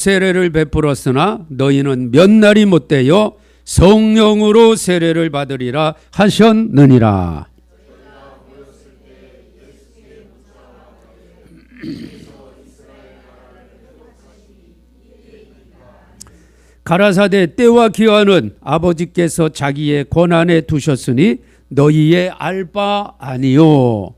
세례를 베풀었으나 너희는 몇 날이 못되어 성령으로 세례를 받으리라 하셨느니라. 가라사대 때와 기한은 아버지께서 자기의 권한에 두셨으니 너희의 알 바 아니요.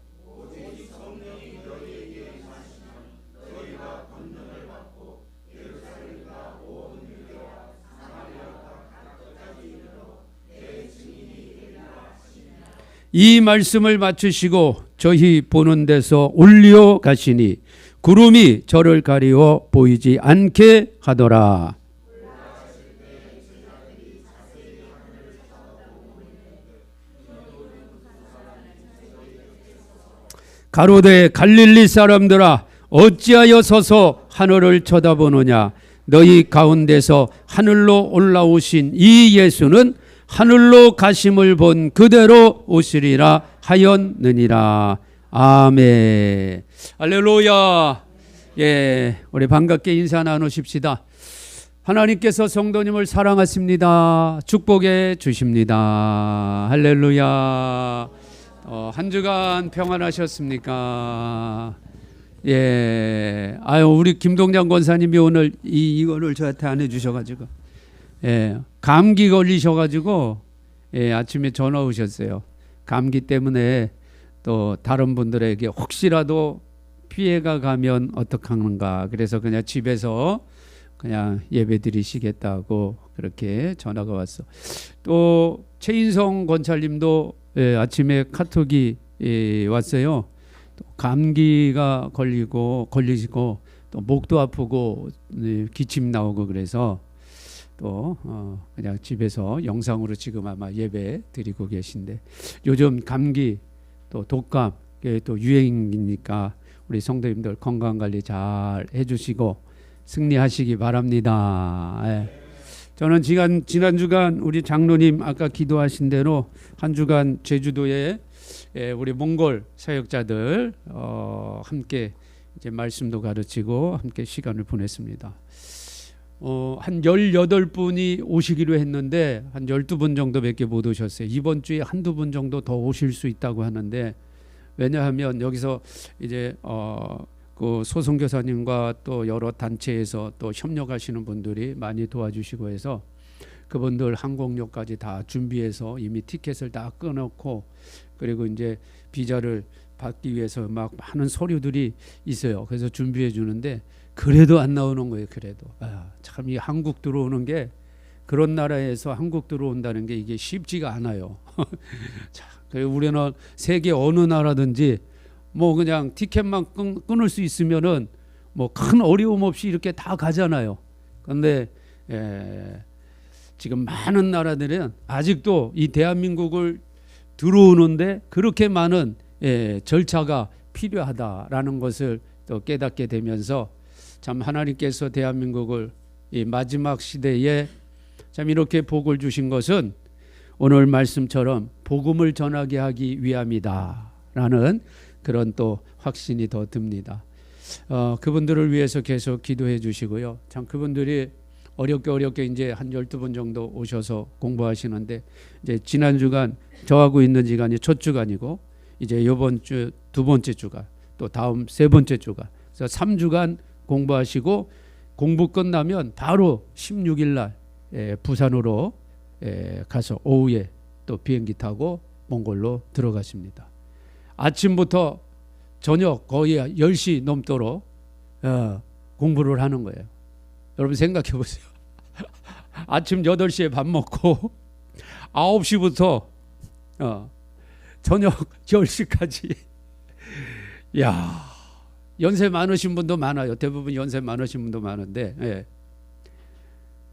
이 말씀을 마치시고 저희 보는 데서 올려 가시니 구름이 저를 가리워 보이지 않게 하더라. 가로되 갈릴리 사람들아 어찌하여 서서 하늘을 쳐다보느냐. 너희 가운데서 하늘로 올라오신 이 예수는 하늘로 가심을 본 그대로 오시리라 하였느니라. 아멘. 할렐루야. 예, 우리 반갑게 인사 나누십시다. 하나님께서 성도님을 사랑하십니다. 축복해 주십니다. 할렐루야. 한 주간 평안하셨습니까? 예. 아유, 우리 김동장 권사님이 오늘 이거를 저한테 안 해주셔가지고, 예, 감기 걸리셔가지고, 예, 아침에 전화 오셨어요. 감기 때문에 또 다른 분들에게 혹시라도 피해가 가면 어떡하는가. 그래서 그냥 집에서 그냥 예배 드리시겠다고 그렇게 전화가 왔어. 또 최인성 권사님도 예, 아침에 카톡이 왔어요. 또 감기가 걸리시고 또 목도 아프고 기침 나오고 그래서 또 그냥 집에서 영상으로 지금 아마 예배 드리고 계신데, 요즘 감기 또 독감 또 유행이니까 우리 성도님들 건강관리 잘 해주시고 승리하시기 바랍니다. 예. 저는 지난 주간 우리 장로님 아까 기도하신 대로 한 주간 제주도에 우리 몽골 사역자들 함께 이제 말씀도 가르치고 함께 시간을 보냈습니다. 한 18분이 오시기로 했는데 한 12분 정도밖에 못 오셨어요. 이번 주에 한두 분 정도 더 오실 수 있다고 하는데, 왜냐하면 여기서 이제 그 소선교사님과 또 여러 단체에서 또 협력하시는 분들이 많이 도와주시고 해서 그분들 항공료까지 다 준비해서 이미 티켓을 다 끊었고, 그리고 이제 비자를 받기 위해서 막 많은 서류들이 있어요. 그래서 준비해 주는데 그래도 안 나오는 거예요. 그래도 참 이 한국 들어오는 게, 그런 나라에서 한국 들어온다는 게 이게 쉽지가 않아요. 자, 우리는 세계 어느 나라든지 뭐 그냥 티켓만 끊을 수 있으면은 뭐 큰 어려움 없이 이렇게 다 가잖아요. 그런데 지금 많은 나라들은 아직도 이 대한민국을 들어오는데 그렇게 많은 절차가 필요하다라는 것을 또 깨닫게 되면서, 참 하나님께서 대한민국을 이 마지막 시대에 참 이렇게 복을 주신 것은 오늘 말씀처럼 복음을 전하게 하기 위함이다라는 그런 또 확신이 더 듭니다. 그분들을 위해서 계속 기도해 주시고요. 참 그분들이 어렵게 이제 한 12분 정도 오셔서 공부하시는데, 이제 지난 주간 저하고 있는 시간이 첫 주간이고 이제 이번 주 두 번째 주간, 또 다음 세 번째 주간, 그래서 3주간 공부하시고 공부 끝나면 바로 16일 날 부산으로 가서 오후에 또 비행기 타고 몽골로 들어가십니다. 아침부터 저녁 거의 10시 넘도록 공부를 하는 거예요. 여러분 생각해 보세요. 아침 8시에 밥 먹고 9시부터 저녁 10시까지. 야, 연세 많으신 분도 많아요. 대부분 연세 많으신 분도 많은데, 예.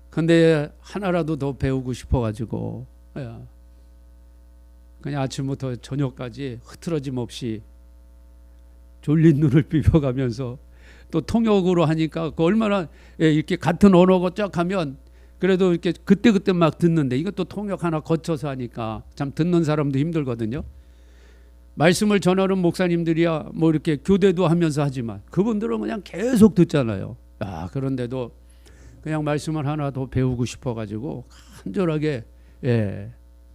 근데 하나라도 더 배우고 싶어가지고 그냥 아침부터 저녁까지 흐트러짐 없이 졸린 눈을 비벼가면서, 또 통역으로 하니까 그 얼마나 이렇게 같은 언어가 쫙 하면 그래도 이렇게 그때 막 듣는데, 이것도 통역 하나 거쳐서 하니까 참 듣는 사람도 힘들거든요. 말씀을 전하는 목사님들이야 뭐 이렇게 교대도 하면서 하지만 그분들은 그냥 계속 듣잖아요. 그런데도 그냥 말씀을 하나 더 배우고 싶어가지고 간절하게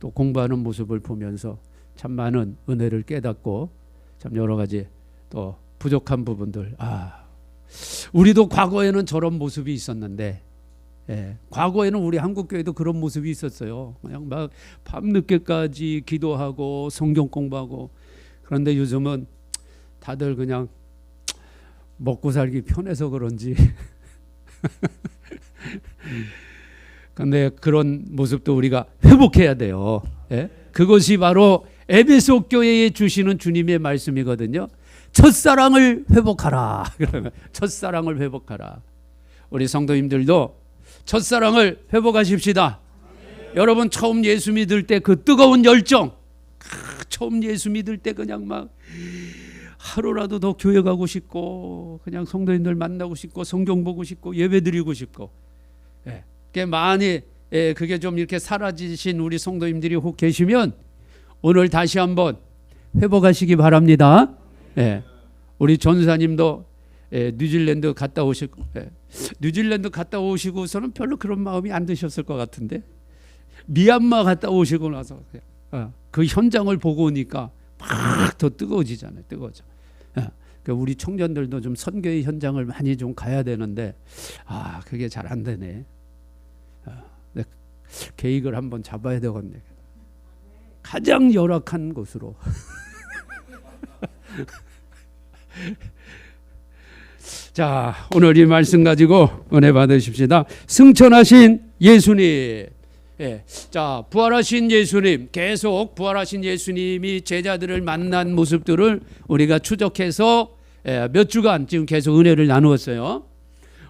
또 공부하는 모습을 보면서 참 많은 은혜를 깨닫고 참 여러 가지 또 부족한 부분들 우리도 과거에는 저런 모습이 있었는데 과거에는 우리 한국교회도 그런 모습이 있었어요. 그냥 막 밤늦게까지 기도하고 성경 공부하고. 그런데 요즘은 다들 그냥 먹고 살기 편해서 그런지 근데 그런 모습도 우리가 회복해야 돼요. 그것이 바로 에베소 교회에 주시는 주님의 말씀이거든요. 첫사랑을 회복하라. 그러면 첫사랑을 회복하라. 우리 성도님들도 첫사랑을 회복하십시다. 여러분 처음 예수 믿을 때 그 뜨거운 열정, 처음 예수 믿을 때 그냥 막 하루라도 더 교회 가고 싶고 그냥 성도님들 만나고 싶고 성경 보고 싶고 예배 드리고 싶고 그게 많이 그게 좀 이렇게 사라지신 우리 성도님들이 혹 계시면 오늘 다시 한번 회복하시기 바랍니다. 우리 전사님도 뉴질랜드 갔다 오시고 뉴질랜드 갔다 오시고서는 별로 그런 마음이 안 드셨을 것 같은데 미얀마 갔다 오시고 나서 그 현장을 보고 오니까 막 더 뜨거워지잖아요. 뜨거워져. 우리 청년들도 좀 선교의 현장을 많이 좀 가야 되는데 그게 잘 안 되네. 계획을 한번 잡아야 되겠네. 가장 열악한 곳으로. 자, 오늘 이 말씀 가지고 은혜 받으십시다. 승천하신 예수님. 자, 부활하신 예수님, 계속 부활하신 예수님이 제자들을 만난 모습들을 우리가 추적해서 몇 주간 지금 계속 은혜를 나누었어요.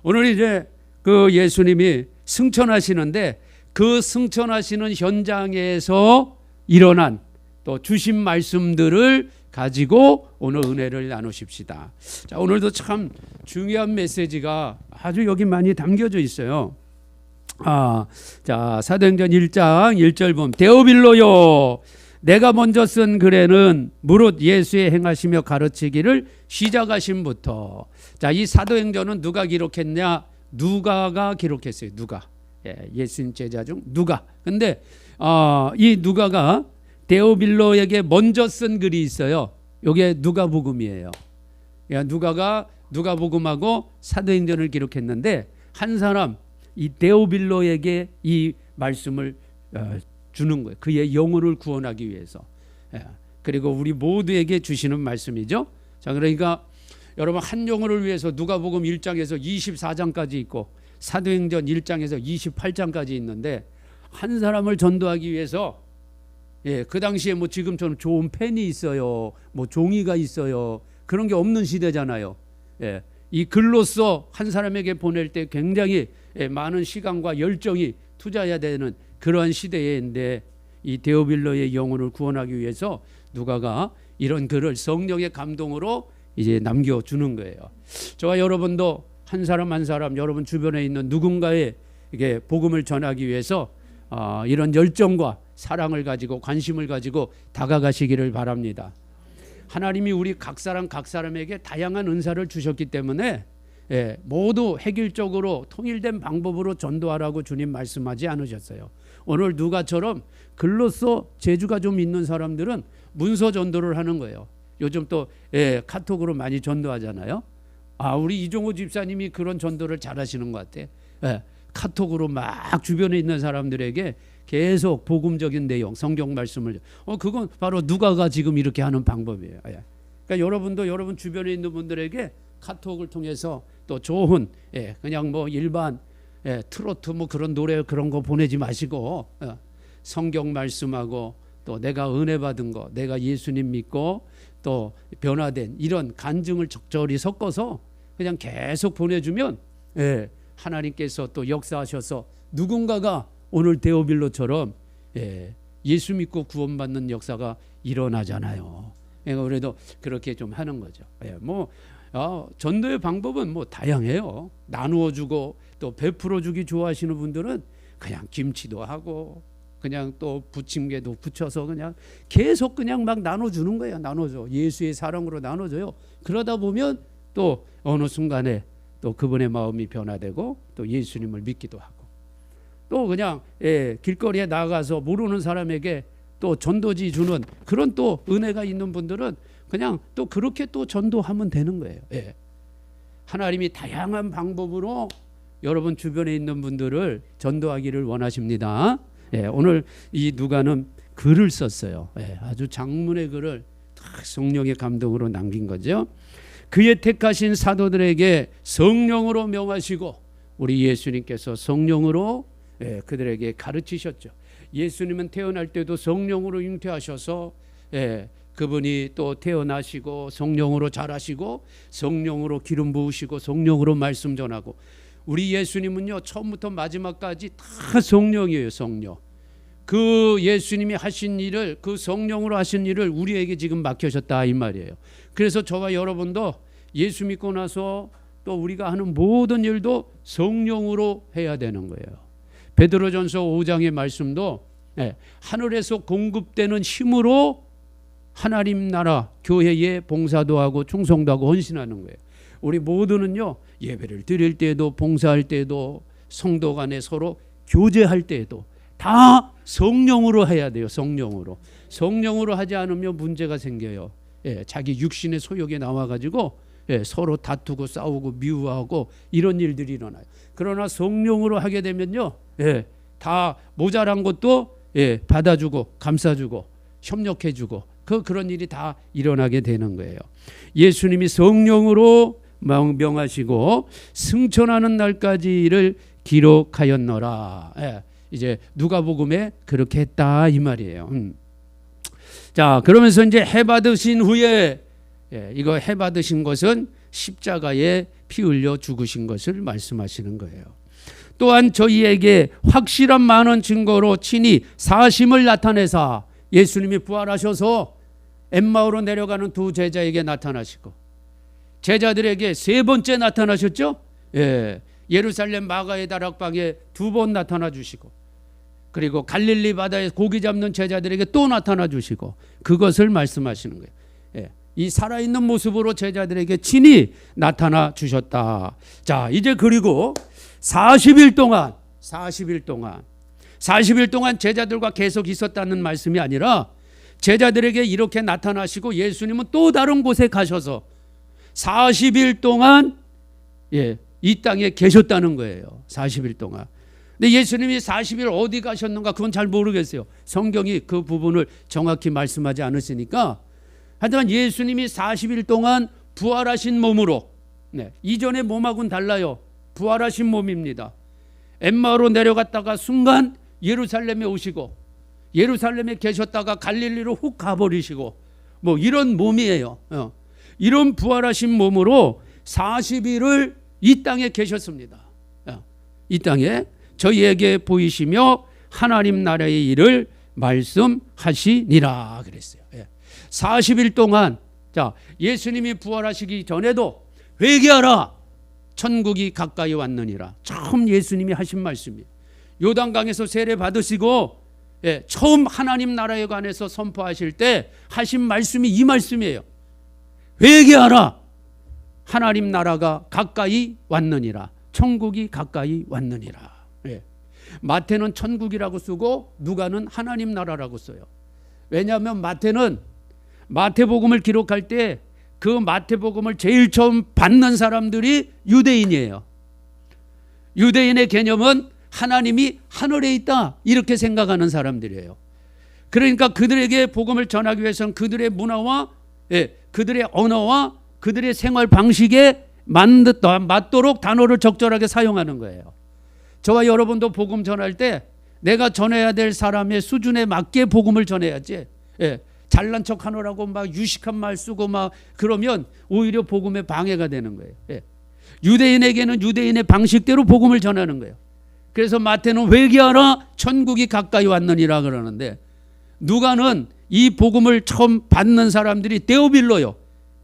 오늘 이제 그 예수님이 승천하시는데 그 승천하시는 현장에서 일어난 또 주신 말씀들을 가지고 오늘 은혜를 나누십시다. 자, 오늘도 참 중요한 메시지가 아주 여기 많이 담겨져 있어요. 자, 사도행전 1장 1절 보면 데오빌로요 내가 먼저 쓴 글에는 무릇 예수의 행하시며 가르치기를 시작하심부터. 자, 이 사도행전은 누가 기록했냐? 누가가 기록했어요. 누가. 예수님 제자 중 누가. 근데 이 누가가 데오빌로에게 먼저 쓴 글이 있어요. 이게 누가복음이에요. 누가가 누가복음하고 사도행전을 기록했는데 한 사람 이 데오빌로에게 이 말씀을 주는 거예요. 그의 영혼을 구원하기 위해서. 그리고 우리 모두에게 주시는 말씀이죠. 자, 그러니까 여러분 한 영혼을 위해서 누가복음 1장에서 24장까지 있고 사도행전 1장에서 28장까지 있는데 한 사람을 전도하기 위해서 그 당시에 뭐 지금처럼 좋은 펜이 있어요, 뭐 종이가 있어요, 그런 게 없는 시대잖아요. 이 글로써 한 사람에게 보낼 때 굉장히 많은 시간과 열정이 투자해야 되는 그러한 시대인데 이 데오빌로의 영혼을 구원하기 위해서 누가가 이런 글을 성령의 감동으로 이제 남겨주는 거예요. 저와 여러분도 한 사람 한 사람 여러분 주변에 있는 누군가에게 복음을 전하기 위해서 이런 열정과 사랑을 가지고 관심을 가지고 다가가시기를 바랍니다. 하나님이 우리 각 사람에게 다양한 은사를 주셨기 때문에 모두 획일적으로 통일된 방법으로 전도하라고 주님 말씀하지 않으셨어요. 오늘 누가처럼 글로써 재주가 좀 있는 사람들은 문서 전도를 하는 거예요. 요즘 또 카톡으로 많이 전도하잖아요. 우리 이종호 집사님이 그런 전도를 잘 하시는 것 같아. 카톡으로 막 주변에 있는 사람들에게 계속 복음적인 내용, 성경 말씀을 그건 바로 누가가 지금 이렇게 하는 방법이에요. 그러니까 여러분도 여러분 주변에 있는 분들에게 카톡을 통해서 또 좋은 그냥 뭐 일반 트로트 뭐 그런 노래 그런 거 보내지 마시고 성경 말씀하고 또 내가 은혜 받은 거, 내가 예수님 믿고 또 변화된 이런 간증을 적절히 섞어서 그냥 계속 보내주면 하나님께서 또 역사하셔서 누군가가 오늘 데오빌로처럼 예수 믿고 구원받는 역사가 일어나잖아요. 그래도 그렇게 좀 하는 거죠. 전도의 방법은 뭐 다양해요. 나누어 주고 또 베풀어 주기 좋아하시는 분들은 그냥 김치도 하고 그냥 또 부침개도 붙여서 그냥 계속 그냥 막 나눠주는 거예요. 나눠줘. 예수의 사랑으로 나눠줘요. 그러다 보면 또 어느 순간에 또 그분의 마음이 변화되고 또 예수님을 믿기도 하고 또 그냥 길거리에 나가서 모르는 사람에게 또 전도지 주는 그런 또 은혜가 있는 분들은 그냥 또 그렇게 또 전도하면 되는 거예요. 하나님이 다양한 방법으로 여러분 주변에 있는 분들을 전도하기를 원하십니다. 오늘 이 누가는 글을 썼어요. 아주 장문의 글을 성령의 감동으로 남긴 거죠. 그의 택하신 사도들에게 성령으로 명하시고 우리 예수님께서 성령으로 그들에게 가르치셨죠. 예수님은 태어날 때도 성령으로 잉태하셔서 그분이 또 태어나시고 성령으로 자라시고 성령으로 기름 부으시고 성령으로 말씀 전하고 우리 예수님은요 처음부터 마지막까지 다 성령이에요. 성령. 그 예수님이 하신 일을 그 성령으로 하신 일을 우리에게 지금 맡겨졌다 이 말이에요. 그래서 저와 여러분도 예수 믿고 나서 또 우리가 하는 모든 일도 성령으로 해야 되는 거예요. 베드로전서 5장의 말씀도 하늘에서 공급되는 힘으로 하나님 나라 교회에 봉사도 하고 충성도 하고 헌신하는 거예요. 우리 모두는요 예배를 드릴 때도 봉사할 때도 성도 간에 서로 교제할 때도 다 성령으로 해야 돼요. 성령으로 하지 않으면 문제가 생겨요. 자기 육신의 소욕에 나와가지고 서로 다투고 싸우고 미워하고 이런 일들이 일어나요. 그러나 성령으로 하게 되면요 다 모자란 것도 받아주고 감싸주고 협력해주고 그런 일이 다 일어나게 되는 거예요. 예수님이 성령으로 명하시고 승천하는 날까지를 기록하였노라. 이제 누가복음에 그렇게 했다 이 말이에요. 자 그러면서 이제 해 받으신 후에 이거 해 받으신 것은 십자가에 피 흘려 죽으신 것을 말씀하시는 거예요. 또한 저희에게 확실한 많은 증거로 친히 사심을 나타내사 예수님이 부활하셔서 엠마오로 내려가는 두 제자에게 나타나시고 제자들에게 세 번째 나타나셨죠. 예루살렘 마가의 다락방에 두 번 나타나 주시고 그리고 갈릴리 바다에 고기 잡는 제자들에게 또 나타나 주시고 그것을 말씀하시는 거예요. 이 살아있는 모습으로 제자들에게 친히 나타나 주셨다. 자 이제 그리고 40일 동안 제자들과 계속 있었다는 말씀이 아니라 제자들에게 이렇게 나타나시고 예수님은 또 다른 곳에 가셔서 40일 동안 이 땅에 계셨다는 거예요. 40일 동안. 근데 예수님이 40일 어디 가셨는가 그건 잘 모르겠어요. 성경이 그 부분을 정확히 말씀하지 않으시니까 하지만 예수님이 40일 동안 부활하신 몸으로 이전의 몸하고는 달라요. 부활하신 몸입니다. 엠마오로 내려갔다가 순간 예루살렘에 오시고 예루살렘에 계셨다가 갈릴리로 훅 가버리시고 뭐 이런 몸이에요. 이런 부활하신 몸으로 40일을 이 땅에 계셨습니다. 이 땅에 저희에게 보이시며 하나님 나라의 일을 말씀하시니라 그랬어요. 40일 동안 자 예수님이 부활하시기 전에도 회개하라 천국이 가까이 왔느니라 처음 예수님이 하신 말씀이에요. 요단강에서 세례 받으시고 처음 하나님 나라에 관해서 선포하실 때 하신 말씀이 이 말씀이에요. 회개하라 하나님 나라가 가까이 왔느니라 천국이 가까이 왔느니라. 마태는 천국이라고 쓰고 누가는 하나님 나라라고 써요. 왜냐하면 마태는 마태복음을 기록할 때 그 마태복음을 제일 처음 받는 사람들이 유대인이에요. 유대인의 개념은 하나님이 하늘에 있다 이렇게 생각하는 사람들이에요. 그러니까 그들에게 복음을 전하기 위해서는 그들의 문화와 그들의 언어와 그들의 생활 방식에 맞도록 단어를 적절하게 사용하는 거예요. 저와 여러분도 복음 전할 때 내가 전해야 될 사람의 수준에 맞게 복음을 전해야지. 잘난 척 하느라고 막 유식한 말 쓰고 막 그러면 오히려 복음에 방해가 되는 거예요. 유대인에게는 유대인의 방식대로 복음을 전하는 거예요. 그래서 마태는 회개하라 천국이 가까이 왔느니라 그러는데 누가는 이 복음을 처음 받는 사람들이 데오빌로요.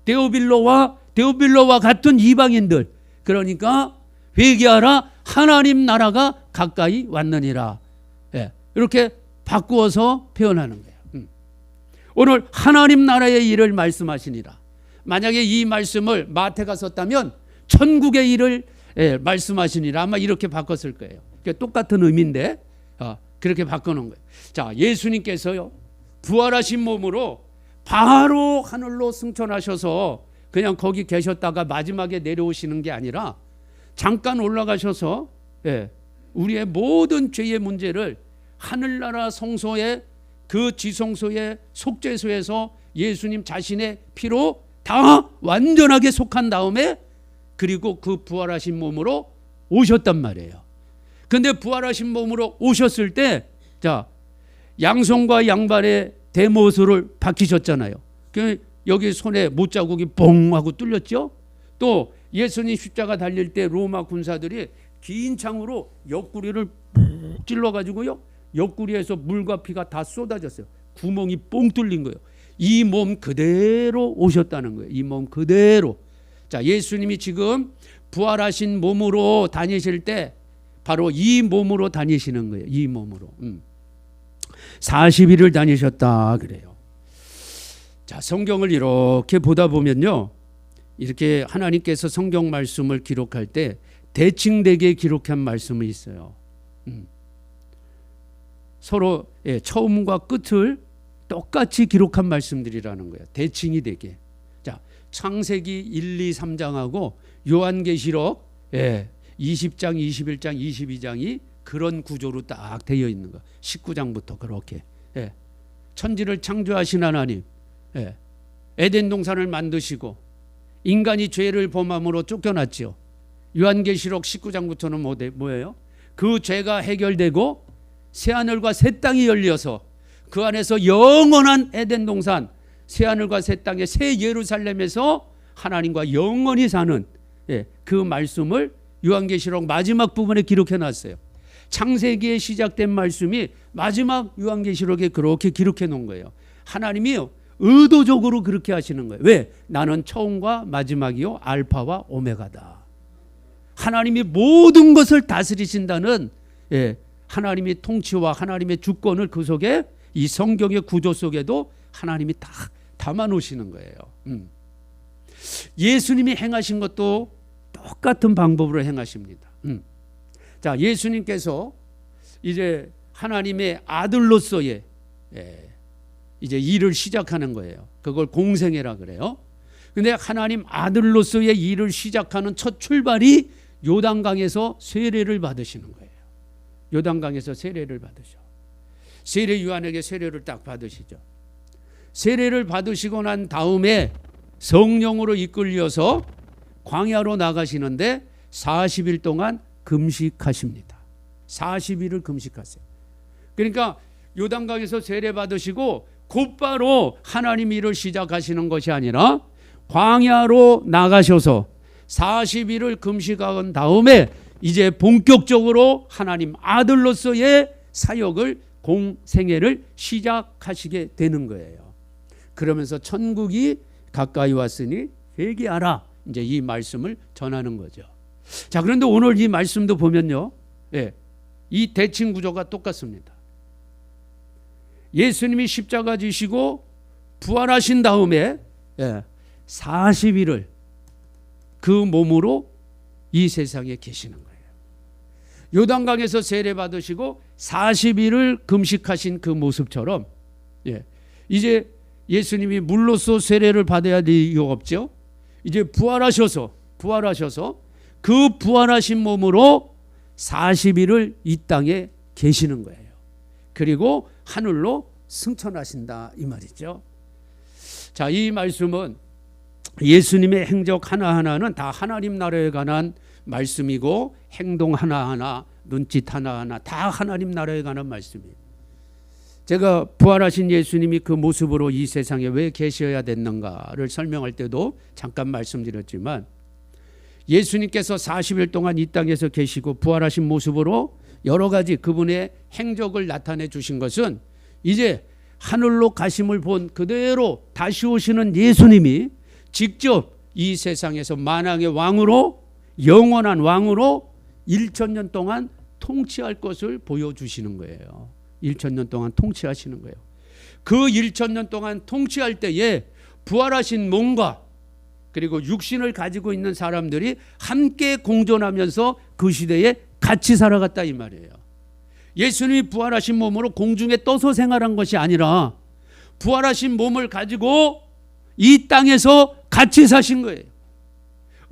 데오빌로와 같은 이방인들. 그러니까 회개하라 하나님 나라가 가까이 왔느니라. 이렇게 바꾸어서 표현하는 거예요. 오늘 하나님 나라의 일을 말씀하시니라. 만약에 이 말씀을 마태가 썼다면 천국의 일을 말씀하시니라. 아마 이렇게 바꿨을 거예요. 그러니까 똑같은 의미인데 그렇게 바꿔놓은 거예요. 자, 예수님께서요 부활하신 몸으로 바로 하늘로 승천하셔서 그냥 거기 계셨다가 마지막에 내려오시는 게 아니라 잠깐 올라가셔서 우리의 모든 죄의 문제를 하늘나라 성소의 그 지성소의 속죄소에서 예수님 자신의 피로 다 완전하게 속한 다음에 그리고 그 부활하신 몸으로 오셨단 말이에요. 근데 부활하신 몸으로 오셨을 때 자, 양손과 양발의 대못을 박히셨잖아요. 여기 손에 못자국이 뽕 하고 뚫렸죠. 또 예수님 십자가 달릴 때 로마 군사들이 긴 창으로 옆구리를 푹 찔러가지고요, 옆구리에서 물과 피가 다 쏟아졌어요. 구멍이 뽕 뚫린 거예요. 이 몸 그대로 오셨다는 거예요. 이 몸 그대로. 자, 예수님이 지금 부활하신 몸으로 다니실 때 바로 이 몸으로 다니시는 거예요. 이 몸으로 40일을 다니셨다 그래요. 자, 성경을 이렇게 보다 보면요, 이렇게 하나님께서 성경 말씀을 기록할 때 대칭되게 기록한 말씀이 있어요. 서로 처음과 끝을 똑같이 기록한 말씀들이라는 거예요. 대칭이 되게. 자, 창세기 1, 2, 3장하고 요한계시록 20장, 21장, 22장이 그런 구조로 딱 되어 있는 거. 19장부터 그렇게. 천지를 창조하신 하나님, 에덴 동산을 만드시고 인간이 죄를 범함으로 쫓겨났죠. 요한계시록 19장부터는 뭐예요? 그 죄가 해결되고 새하늘과 새 땅이 열려서 그 안에서 영원한 에덴 동산, 새하늘과 새 땅의 새 예루살렘에서 하나님과 영원히 사는 그 말씀을 요한계시록 마지막 부분에 기록해 놨어요. 창세기에 시작된 말씀이 마지막 요한계시록에 그렇게 기록해 놓은 거예요. 하나님이 의도적으로 그렇게 하시는 거예요. 왜? 나는 처음과 마지막이요 알파와 오메가다. 하나님이 모든 것을 다스리신다는 하나님의 통치와 하나님의 주권을 그 속에 이 성경의 구조 속에도 하나님이 다 담아 놓으시는 거예요. 예수님이 행하신 것도 똑같은 방법으로 행하십니다. 자, 예수님께서 이제 하나님의 아들로서의 이제 일을 시작하는 거예요. 그걸 공생애라 그래요. 근데 하나님 아들로서의 일을 시작하는 첫 출발이 요단강에서 세례를 받으시는 거예요. 요단강에서 세례를 받으셔. 세례 요한에게 세례를 딱 받으시죠. 세례를 받으시고 난 다음에 성령으로 이끌려서 광야로 나가시는데 40일 동안 금식하십니다. 40일을 금식하세요. 그러니까 요단강에서 세례 받으시고 곧바로 하나님 일을 시작하시는 것이 아니라 광야로 나가셔서 40일을 금식한 다음에 이제 본격적으로 하나님 아들로서의 사역을 공생애를 시작하시게 되는 거예요. 그러면서 천국이 가까이 왔으니 회개하라, 이제 이 말씀을 전하는 거죠. 자, 그런데 오늘 이 말씀도 보면요, 이 대칭 구조가 똑같습니다. 예수님이 십자가 지시고 부활하신 다음에 40일을 그 몸으로 이 세상에 계시는 거예요. 요단강에서 세례 받으시고 40일을 금식하신 그 모습처럼 이제 예수님이 물로써 세례를 받아야 될 이유가 없죠. 이제 부활하셔서 그 부활하신 몸으로 40일을 이 땅에 계시는 거예요. 그리고 하늘로 승천하신다 이 말이죠. 자, 이 말씀은 예수님의 행적 하나하나는 다 하나님 나라에 관한 말씀이고 행동 하나하나, 눈짓 하나하나 다 하나님 나라에 관한 말씀이에요. 제가 부활하신 예수님이 그 모습으로 이 세상에 왜 계셔야 됐는가를 설명할 때도 잠깐 말씀드렸지만, 예수님께서 40일 동안 이 땅에서 계시고 부활하신 모습으로 여러 가지 그분의 행적을 나타내 주신 것은 이제 하늘로 가심을 본 그대로 다시 오시는 예수님이 직접 이 세상에서 만왕의 왕으로, 영원한 왕으로 1000년 동안 통치할 것을 보여주시는 거예요. 1000년 동안 통치하시는 거예요. 그 1000년 동안 통치할 때에 부활하신 몸과 그리고 육신을 가지고 있는 사람들이 함께 공존하면서 그 시대에 같이 살아갔다 이 말이에요. 예수님이 부활하신 몸으로 공중에 떠서 생활한 것이 아니라 부활하신 몸을 가지고 이 땅에서 같이 사신 거예요.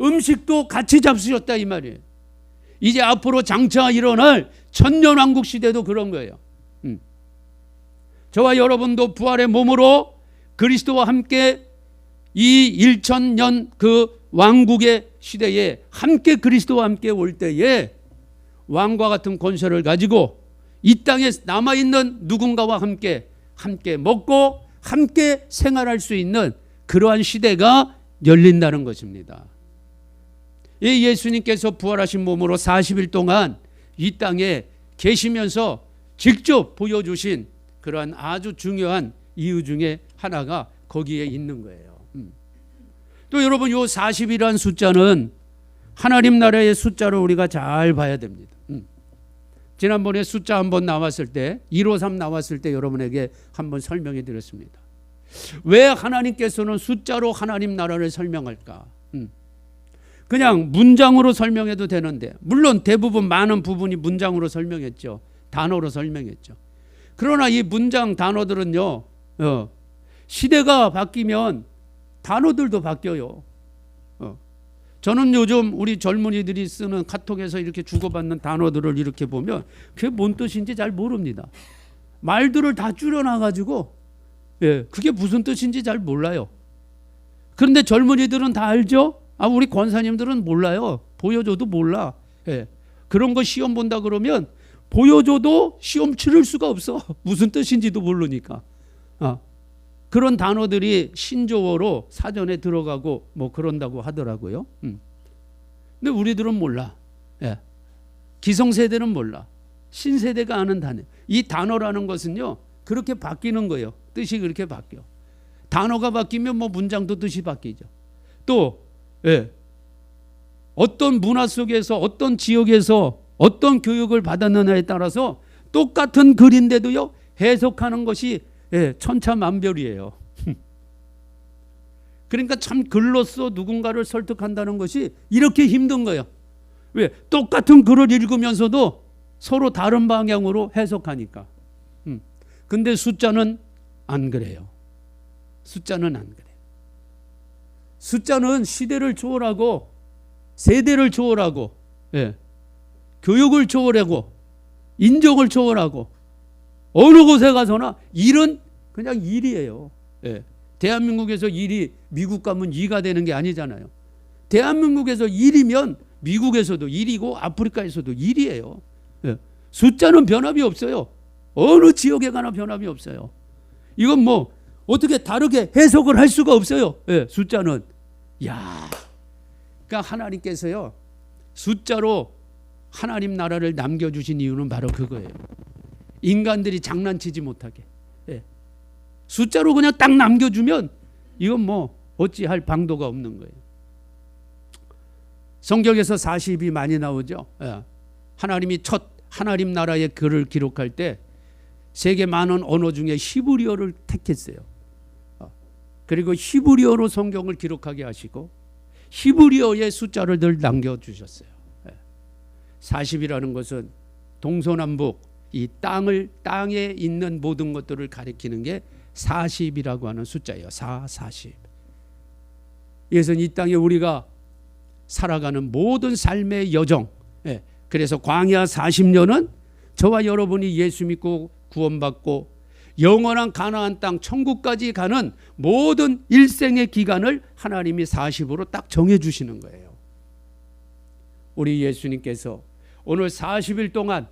음식도 같이 잡수셨다 이 말이에요. 이제 앞으로 장차 일어날 천년왕국 시대도 그런 거예요. 저와 여러분도 부활의 몸으로 그리스도와 함께 이 1000년 그 왕국의 시대에 함께 그리스도와 함께 올 때에 왕과 같은 권세를 가지고 이 땅에 남아있는 누군가와 함께 먹고 함께 생활할 수 있는 그러한 시대가 열린다는 것입니다. 이 예수님께서 부활하신 몸으로 40일 동안 이 땅에 계시면서 직접 보여주신 그러한 아주 중요한 이유 중에 하나가 거기에 있는 거예요. 또 여러분, 이 40이라는 숫자는 하나님 나라의 숫자로 우리가 잘 봐야 됩니다. 지난번에 숫자 한번 나왔을 때 153 나왔을 때 여러분에게 한번 설명해 드렸습니다. 왜 하나님께서는 숫자로 하나님 나라를 설명할까? 그냥 문장으로 설명해도 되는데, 물론 대부분 많은 부분이 문장으로 설명했죠. 단어로 설명했죠. 그러나 이 문장 단어들은요, 시대가 바뀌면 단어들도 바뀌어요. 저는 요즘 우리 젊은이들이 쓰는 카톡에서 이렇게 주고받는 단어들을 이렇게 보면 그게 뭔 뜻인지 잘 모릅니다. 말들을 다 줄여놔가지고 그게 무슨 뜻인지 잘 몰라요. 그런데 젊은이들은 다 알죠? 우리 권사님들은 몰라요. 보여줘도 몰라. 그런 거 시험 본다 그러면 보여줘도 시험 치를 수가 없어. 무슨 뜻인지도 모르니까. 그런 단어들이 신조어로 사전에 들어가고 뭐 그런다고 하더라고요. 근데 우리들은 몰라. 기성세대는 몰라. 신세대가 아는 단어. 이 단어라는 것은요, 그렇게 바뀌는 거예요. 뜻이 그렇게 바뀌어. 단어가 바뀌면 뭐 문장도 뜻이 바뀌죠. 또 어떤 문화 속에서 어떤 지역에서 어떤 교육을 받았느냐에 따라서 똑같은 글인데도요, 해석하는 것이 천차만별이에요. 그러니까 참 글로써 누군가를 설득한다는 것이 이렇게 힘든 거예요. 왜? 똑같은 글을 읽으면서도 서로 다른 방향으로 해석하니까. 근데 숫자는 안 그래요. 숫자는 안 그래요. 숫자는 시대를 초월하고 세대를 초월하고 교육을 초월하고 인종을 초월하고 어느 곳에 가서나 일은 그냥 일이에요. 대한민국에서 일이 미국 가면 2가 되는 게 아니잖아요. 대한민국에서 일이면 미국에서도 일이고 아프리카에서도 일이에요. 숫자는 변함이 없어요. 어느 지역에 가나 변함이 없어요. 이건 뭐 어떻게 다르게 해석을 할 수가 없어요. 숫자는. 그러니까 하나님께서요, 숫자로 하나님 나라를 남겨주신 이유는 바로 그거예요. 인간들이 장난치지 못하게. 숫자로 그냥 딱 남겨주면 이건 뭐 어찌할 방도가 없는 거예요. 성경에서 40이 많이 나오죠. 하나님이 첫 하나님 나라의 글을 기록할 때 세계 많은 언어 중에 히브리어를 택했어요. 그리고 히브리어로 성경을 기록하게 하시고 히브리어의 숫자를 늘 남겨주셨어요. 40이라는 것은 동서남북 이 땅에 있는 모든 것들을 가리키는 게 40이라고 하는 숫자예요. 40. 이것은 이 땅에 우리가 살아가는 모든 삶의 여정. 그래서 광야 40년은 저와 여러분이 예수 믿고 구원받고 영원한 가나안 땅 천국까지 가는 모든 일생의 기간을 하나님이 40으로 딱 정해주시는 거예요. 우리 예수님께서 오늘 40일 동안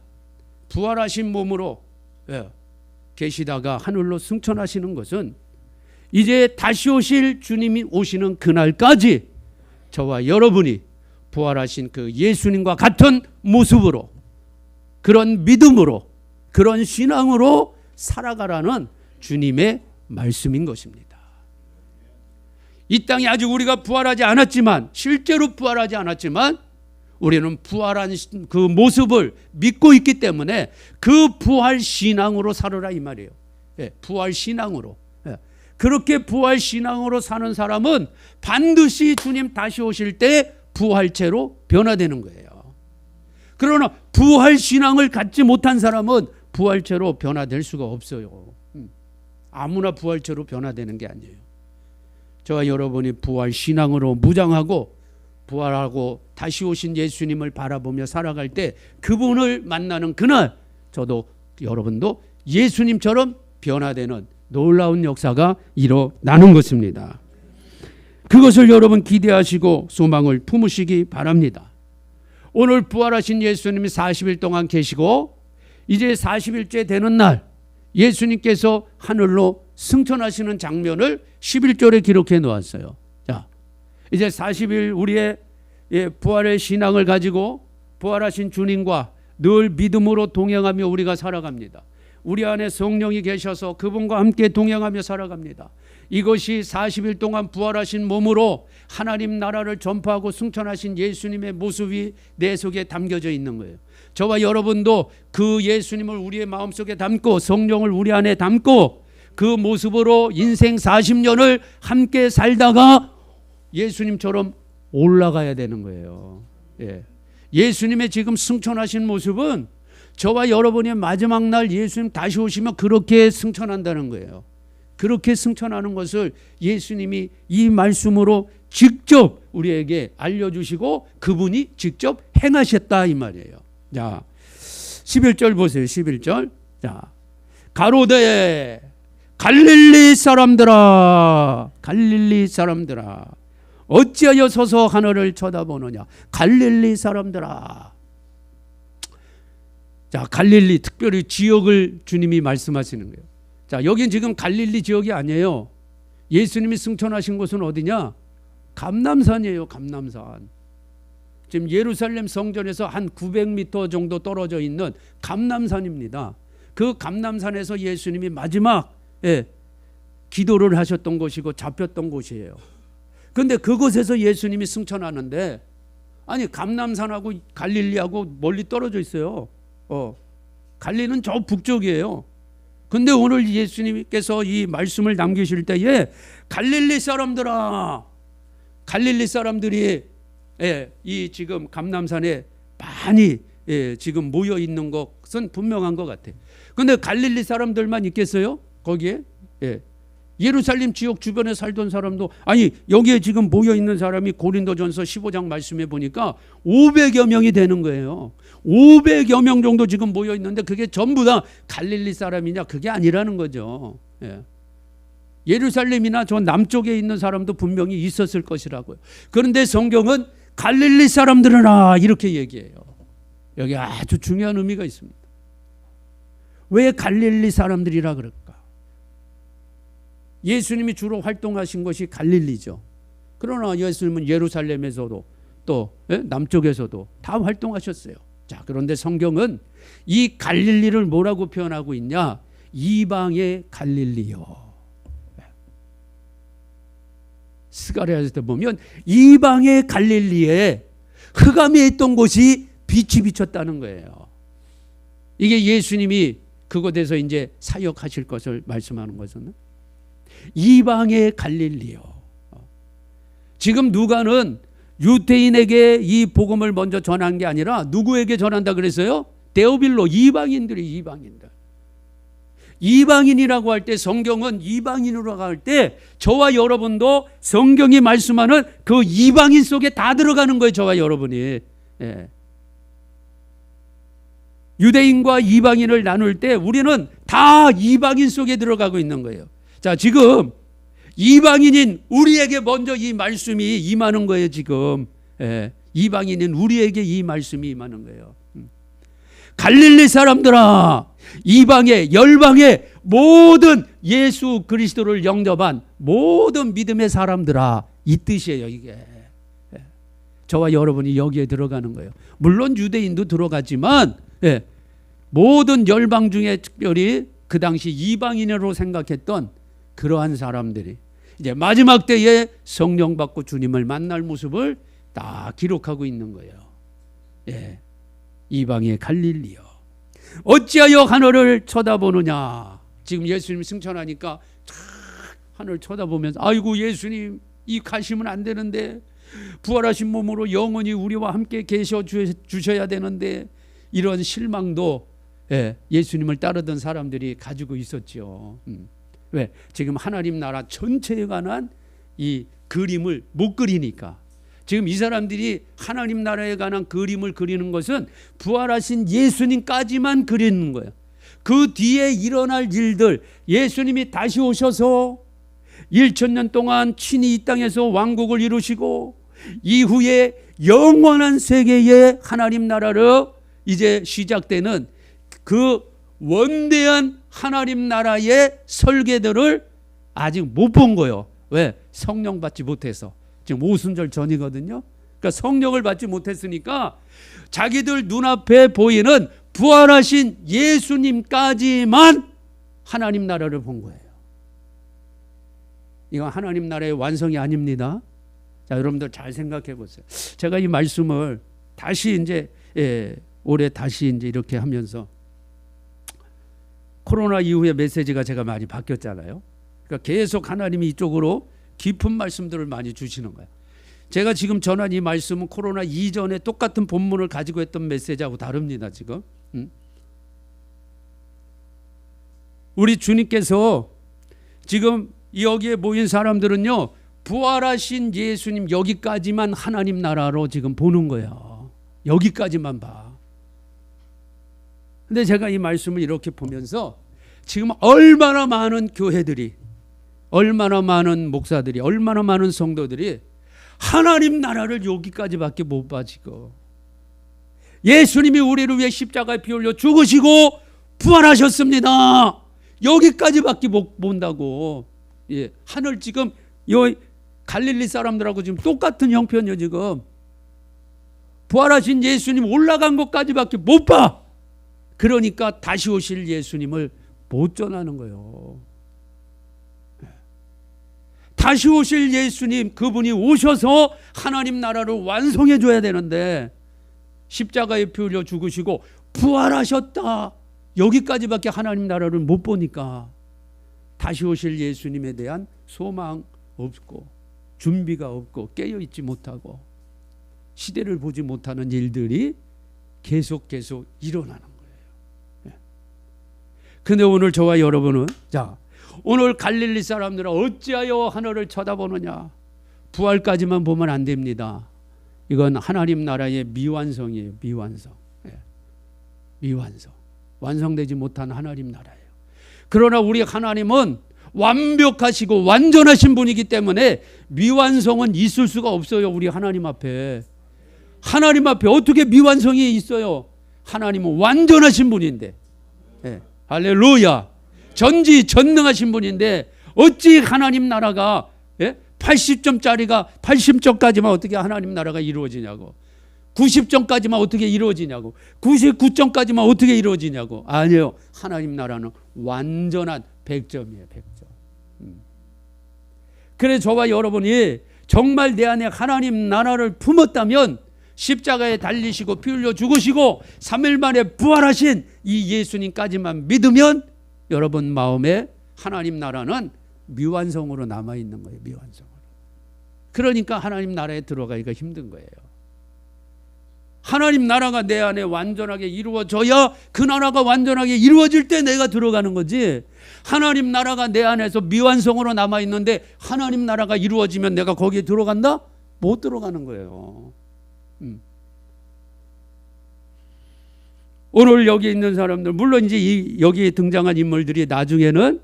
부활하신 몸으로 계시다가 하늘로 승천하시는 것은 이제 다시 오실 주님이 오시는 그날까지 저와 여러분이 부활하신 그 예수님과 같은 모습으로, 그런 믿음으로, 그런 신앙으로 살아가라는 주님의 말씀인 것입니다. 이 땅에 아직 우리가 부활하지 않았지만, 실제로 부활하지 않았지만 우리는 부활한 그 모습을 믿고 있기 때문에 그 부활 신앙으로 살아라 이 말이에요. 부활 신앙으로. 그렇게 부활 신앙으로 사는 사람은 반드시 주님 다시 오실 때 부활체로 변화되는 거예요. 그러나 부활 신앙을 갖지 못한 사람은 부활체로 변화될 수가 없어요. 아무나 부활체로 변화되는 게 아니에요. 저와 여러분이 부활 신앙으로 무장하고 부활하고 다시 오신 예수님을 바라보며 살아갈 때 그분을 만나는 그날 저도 여러분도 예수님처럼 변화되는 놀라운 역사가 일어나는 것입니다. 그것을 여러분 기대하시고 소망을 품으시기 바랍니다. 오늘 부활하신 예수님이 40일 동안 계시고 이제 40일째 되는 날 예수님께서 하늘로 승천하시는 장면을 11절에 기록해 놓았어요. 자, 이제 40일 우리의 부활의 신앙을 가지고 부활하신 주님과 늘 믿음으로 동행하며 우리가 살아갑니다. 우리 안에 성령이 계셔서 그분과 함께 동행하며 살아갑니다. 이것이 40일 동안 부활하신 몸으로 하나님 나라를 전파하고 승천하신 예수님의 모습이 내 속에 담겨져 있는 거예요. 저와 여러분도 그 예수님을 우리의 마음속에 담고 성령을 우리 안에 담고 그 모습으로 인생 40년을 함께 살다가 예수님처럼 올라가야 되는 거예요. 예수님의 지금 승천하신 모습은 저와 여러분의 마지막 날 예수님 다시 오시면 그렇게 승천한다는 거예요. 그렇게 승천하는 것을 예수님이 이 말씀으로 직접 우리에게 알려주시고 그분이 직접 행하셨다 이 말이에요. 자, 11절 보세요. 11절. 자, 가로되 갈릴리 사람들아, 갈릴리 사람들아, 어찌하여 서서 하늘을 쳐다보느냐. 갈릴리 사람들아. 자, 갈릴리 특별히 지역을 주님이 말씀하시는 거예요. 자, 여긴 지금 갈릴리 지역이 아니에요. 예수님이 승천하신 곳은 어디냐? 감람산이에요. 감람산. 지금 예루살렘 성전에서 한 900m 정도 떨어져 있는 감람산입니다. 그 감람산에서 예수님이 마지막 기도를 하셨던 곳이고 잡혔던 곳이에요. 그런데 그곳에서 예수님이 승천하는데 아니 감람산하고 갈릴리하고 멀리 떨어져 있어요. 갈릴리는 저 북쪽이에요. 근데 오늘 예수님께서 이 말씀을 남기실 때에 갈릴리 사람들아, 갈릴리 사람들이 이 지금 감람산에 많이 지금 모여 있는 것은 분명한 것 같아요. 근데 갈릴리 사람들만 있겠어요? 거기에? 예루살렘 지역 주변에 살던 사람도 아니 여기에 지금 모여 있는 사람이 고린도전서 15장 말씀해 보니까 500여 명이 되는 거예요. 500여 명 정도 지금 모여 있는데 그게 전부 다 갈릴리 사람이냐? 그게 아니라는 거죠. 예루살렘이나 저 남쪽에 있는 사람도 분명히 있었을 것이라고요. 그런데 성경은 갈릴리 사람들이나 이렇게 얘기해요. 여기 아주 중요한 의미가 있습니다. 왜 갈릴리 사람들이라 그럴까? 예수님이 주로 활동하신 것이 갈릴리죠. 그러나 예수님은 예루살렘에서도 또 남쪽에서도 다 활동하셨어요. 자, 그런데 성경은 이 갈릴리를 뭐라고 표현하고 있냐? 이방의 갈릴리요. 스가랴에서 보면 이방의 갈릴리에 흑암에 있던 곳이 빛이 비쳤다는 거예요. 이게 예수님이 그곳에서 이제 사역하실 것을 말씀하는 것은 이방의 갈릴리요. 지금 누가는 유대인에게 이 복음을 먼저 전한 게 아니라 누구에게 전한다 그랬어요? 데오빌로, 이방인들이. 이방인이라고 할 때 성경은 이방인으로 할 때 저와 여러분도 성경이 말씀하는 그 이방인 속에 다 들어가는 거예요. 저와 여러분이. 유대인과 이방인을 나눌 때 우리는 다 이방인 속에 들어가고 있는 거예요. 자, 지금 이방인인 우리에게 먼저 이 말씀이 임하는 거예요. 지금 이방인인 우리에게 이 말씀이 임하는 거예요. 갈릴리 사람들아, 이방의 열방의 모든 예수 그리스도를 영접한 모든 믿음의 사람들아, 이 뜻이에요. 이게 저와 여러분이 여기에 들어가는 거예요. 물론 유대인도 들어가지만 모든 열방 중에 특별히 그 당시 이방인으로 생각했던 그러한 사람들이 이제 마지막 때에 성령 받고 주님을 만날 모습을 다 기록하고 있는 거예요. 이방의 갈릴리요. 어찌하여 하늘을 쳐다보느냐. 지금 예수님이 승천하니까 하늘 쳐다보면서 아이고 예수님 이 가시면 안 되는데 부활하신 몸으로 영원히 우리와 함께 계셔 주셔야 되는데 이런 실망도 예수님을 따르던 사람들이 가지고 있었죠. 왜? 지금 하나님 나라 전체에 관한 이 그림을 못 그리니까. 지금 이 사람들이 하나님 나라에 관한 그림을 그리는 것은 부활하신 예수님까지만 그리는 거예요. 그 뒤에 일어날 일들, 예수님이 다시 오셔서 1000년 동안 친히 이 땅에서 왕국을 이루시고 이후에 영원한 세계의 하나님 나라로 이제 시작되는 그 원대한 하나님 나라의 설계들을 아직 못 본 거예요. 왜? 성령 받지 못해서. 지금 오순절 전이거든요. 그러니까 성령을 받지 못했으니까 자기들 눈앞에 보이는 부활하신 예수님까지만 하나님 나라를 본 거예요. 이건 하나님 나라의 완성이 아닙니다. 자, 여러분들 잘 생각해 보세요. 제가 이 말씀을 다시 이제 올해 다시 이제 이렇게 하면서 코로나 이후에 메시지가 제가 많이 바뀌었잖아요. 그러니까 계속 하나님이 이쪽으로 깊은 말씀들을 많이 주시는 거예요. 제가 지금 전한 이 말씀은 코로나 이전에 똑같은 본문을 가지고 했던 메시지하고 다릅니다. 지금 우리 주님께서 지금 여기에 모인 사람들은요, 부활하신 예수님 여기까지만 하나님 나라로 지금 보는 거예요. 여기까지만 봐. 근데 제가 이 말씀을 이렇게 보면서 지금 얼마나 많은 교회들이, 얼마나 많은 목사들이, 얼마나 많은 성도들이 하나님 나라를 여기까지밖에 못 봐. 지금 예수님이 우리를 위해 십자가에 피 흘려 죽으시고 부활하셨습니다. 여기까지밖에 못 본다고. 예, 하늘 지금 요 갈릴리 사람들하고 지금 똑같은 형편이요. 지금 부활하신 예수님 올라간 것까지밖에 못 봐. 그러니까 다시 오실 예수님을 못 전하는 거예요. 다시 오실 예수님, 그분이 오셔서 하나님 나라를 완성해 줘야 되는데 십자가에 피 흘려 죽으시고 부활하셨다. 여기까지밖에 하나님 나라를 못 보니까 다시 오실 예수님에 대한 소망 없고 준비가 없고 깨어있지 못하고 시대를 보지 못하는 일들이 계속 일어나는 거예요. 근데 오늘 저와 여러분은, 자, 오늘 갈릴리 사람들은 어찌하여 하늘을 쳐다보느냐. 부활까지만 보면 안 됩니다. 이건 하나님 나라의 미완성이에요. 미완성. 미완성. 완성되지 못한 하나님 나라예요. 그러나 우리 하나님은 완벽하시고 완전하신 분이기 때문에 미완성은 있을 수가 없어요. 우리 하나님 앞에. 하나님 앞에 어떻게 미완성이 있어요? 하나님은 완전하신 분인데. 할렐루야. 전지전능하신 분인데 어찌 하나님 나라가 80점짜리가 80점까지만 어떻게 하나님 나라가 이루어지냐고, 90점까지만 어떻게 이루어지냐고, 99점까지만 어떻게 이루어지냐고. 아니에요. 하나님 나라는 완전한 100점이에요. 100점. 그래서 저와 여러분이 정말 내 안에 하나님 나라를 품었다면 십자가에 달리시고 피 흘려 죽으시고 3일 만에 부활하신 이 예수님까지만 믿으면 여러분 마음에 하나님 나라는 미완성으로 남아있는 거예요. 미완성으로. 그러니까 하나님 나라에 들어가기가 힘든 거예요. 하나님 나라가 내 안에 완전하게 이루어져야 그 나라가 완전하게 이루어질 때 내가 들어가는 거지. 하나님 나라가 내 안에서 미완성으로 남아있는데 하나님 나라가 이루어지면 내가 거기에 들어간다? 못 들어가는 거예요. 오늘 여기 있는 사람들, 물론 이제 여기에 등장한 인물들이 나중에는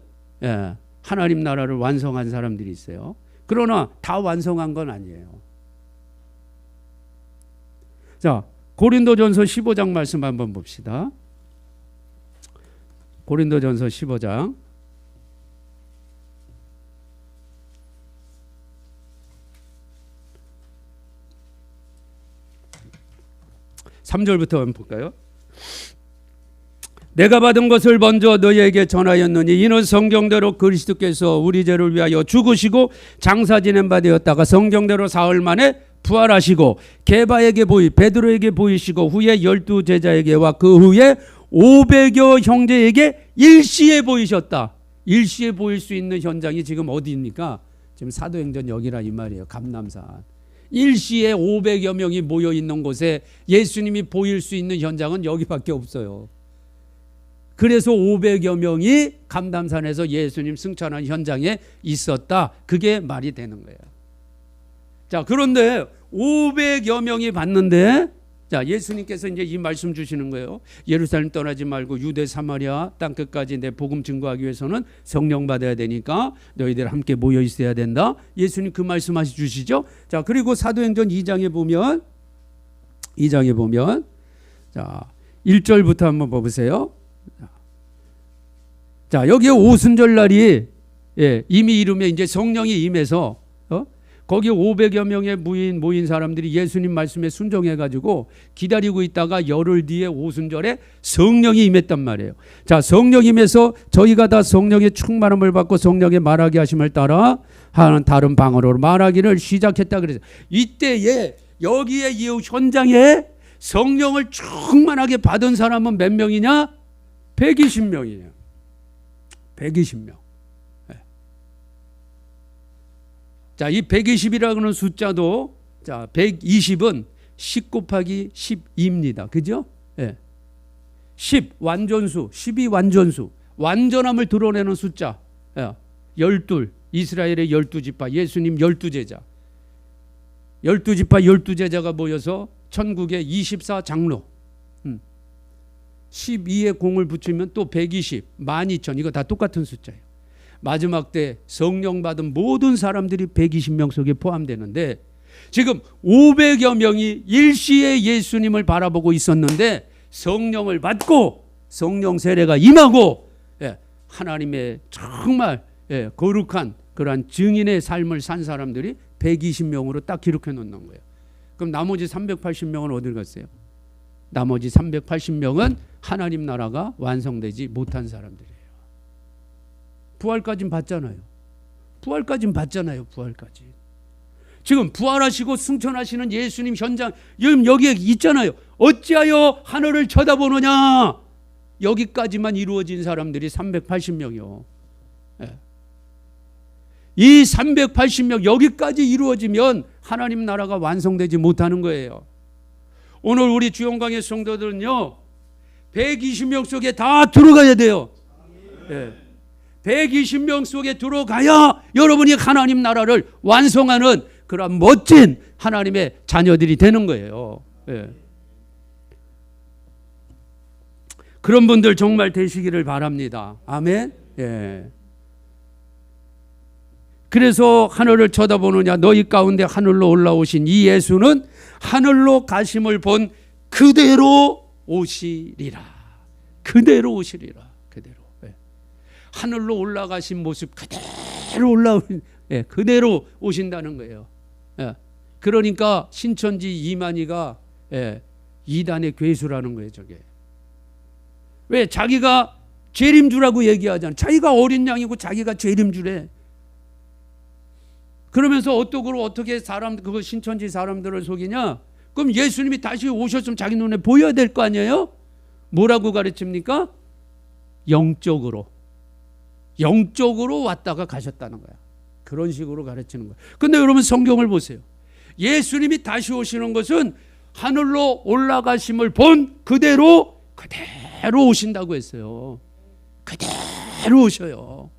하나님 나라를 완성한 사람들이 있어요. 그러나 다 완성한 건 아니에요. 자, 고린도전서 15장 말씀 한번 봅시다. 고린도전서 15장 3절부터 한번 볼까요? 내가 받은 것을 먼저 너희에게 전하였느니 이는 성경대로 그리스도께서 우리 죄를 위하여 죽으시고 장사 지낸 바 되었다가 성경대로 사흘 만에 부활하시고 게바에게 베드로에게 보이시고 후에 12 제자에게와 그 후에 500여 형제에게 일시에 보이셨다. 일시에 보일 수 있는 현장이 지금 어디입니까? 지금 사도행전 여기라 이 말이에요. 감람산. 일시에 500여 명이 모여 있는 곳에 예수님이 보일 수 있는 현장은 여기밖에 없어요. 그래서 500여 명이 감람산에서 예수님 승천한 현장에 있었다. 그게 말이 되는 거예요. 자, 그런데 500여 명이 봤는데, 자, 예수님께서 이제 이 말씀 주시는 거예요. 예루살렘 떠나지 말고 유대 사마리아 땅 끝까지 내 복음 증거하기 위해서는 성령 받아야 되니까 너희들 함께 모여 있어야 된다. 예수님 그 말씀하시 주시죠. 자, 그리고 사도행전 2장에 보면 자, 1절부터 한번 봐보세요. 자, 여기에 오순절 날이 이미 이르면 이제 성령이 임해서 거기 500여 명의 모인 사람들이 예수님 말씀에 순종해가지고 기다리고 있다가 열흘 뒤에 오순절에 성령이 임했단 말이에요. 자, 성령 임해서 저희가 다 성령의 충만함을 받고 성령의 말하게 하심을 따라 하는 다른 방언으로 말하기를 시작했다 그래서 이때에 여기에 이 현장에 성령을 충만하게 받은 사람은 몇 명이냐? 120명이에요. 120명. 자, 이 120이라고 하는 숫자도, 자, 120은 10 곱하기 12입니다. 그죠? 10 완전수, 12 완전수, 완전함을 드러내는 숫자. 12, 이스라엘의 12지파, 예수님 12제자. 12지파 12제자가 모여서 천국의 24장로. 12에 공을 붙이면 또 120, 12,000, 이거 다 똑같은 숫자예요. 마지막 때 성령 받은 모든 사람들이 120명 속에 포함되는데 지금 500여 명이 일시에 예수님을 바라보고 있었는데 성령을 받고 성령 세례가 임하고 하나님의 정말 거룩한 그러한 증인의 삶을 산 사람들이 120명으로 딱 기록해 놓는 거예요. 그럼 나머지 380명은 어딜 갔어요? 나머지 380명은 하나님 나라가 완성되지 못한 사람들이에요. 부활까지는 봤잖아요. 부활까지. 지금 부활하시고 승천하시는 예수님 현장 여기에 있잖아요. 어찌하여 하늘을 쳐다보느냐. 여기까지만 이루어진 사람들이 380명이요. 이 380명 여기까지 이루어지면 하나님 나라가 완성되지 못하는 거예요. 오늘 우리 주영광의 성도들은요 120명 속에 다 들어가야 돼요. 120명 속에 들어가야 여러분이 하나님 나라를 완성하는 그런 멋진 하나님의 자녀들이 되는 거예요. 그런 분들 정말 되시기를 바랍니다. 아멘. 그래서 하늘을 쳐다보느냐 너희 가운데 하늘로 올라오신 이 예수는 하늘로 가심을 본 그대로 오시리라. 그대로. 하늘로 올라가신 모습 그대로 오신다는 거예요. 그러니까 신천지 이만희가 이단의 괴수라는 거예요. 저게 왜 자기가 재림주라고 얘기하잖아요. 자기가 어린 양이고 자기가 재림주래. 그러면서 어떻게 그거 신천지 사람들을 속이냐? 그럼 예수님이 다시 오셨으면 자기 눈에 보여야 될 거 아니에요? 뭐라고 가르칩니까? 영적으로 왔다가 가셨다는 거야. 그런 식으로 가르치는 거야. 근데 여러분 성경을 보세요. 예수님이 다시 오시는 것은 하늘로 올라가심을 본 그대로 오신다고 했어요. 그대로 오셔요.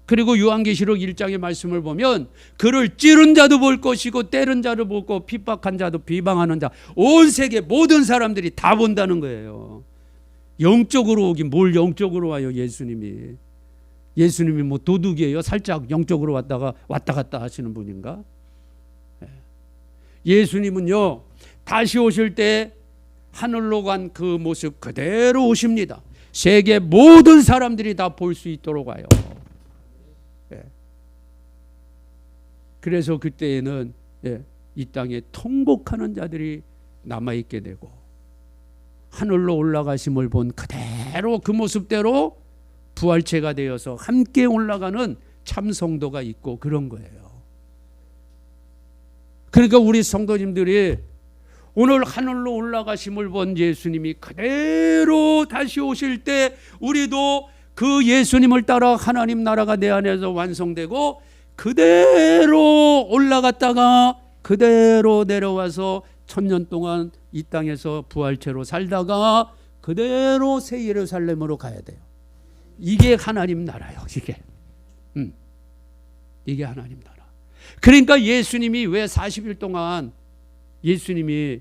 그리고 요한계시록 1장의 말씀을 보면 그를 찌른 자도 볼 것이고 때른 자도 보고 핍박한 자도 비방하는 자 온 세계 모든 사람들이 다 본다는 거예요. 영적으로 오긴 뭘 영적으로 와요. 예수님이 뭐 도둑이에요. 살짝 영적으로 왔다 갔다 하시는 분인가? 예수님은요 다시 오실 때 하늘로 간 그 모습 그대로 오십니다. 세계 모든 사람들이 다 볼 수 있도록 와요. 그래서 그때에는 이 땅에 통곡하는 자들이 남아있게 되고 하늘로 올라가심을 본 그대로 그 모습대로 부활체가 되어서 함께 올라가는 참 성도가 있고 그런 거예요. 그러니까 우리 성도님들이 오늘 하늘로 올라가심을 본 예수님이 그대로 다시 오실 때 우리도 그 예수님을 따라 하나님 나라가 내 안에서 완성되고 그대로 올라갔다가 그대로 내려와서 1000년 동안 이 땅에서 부활체로 살다가 그대로 새 예루살렘으로 가야 돼요. 이게 하나님 나라요. 이게 하나님 나라. 그러니까 예수님이 왜 40일 동안 예수님이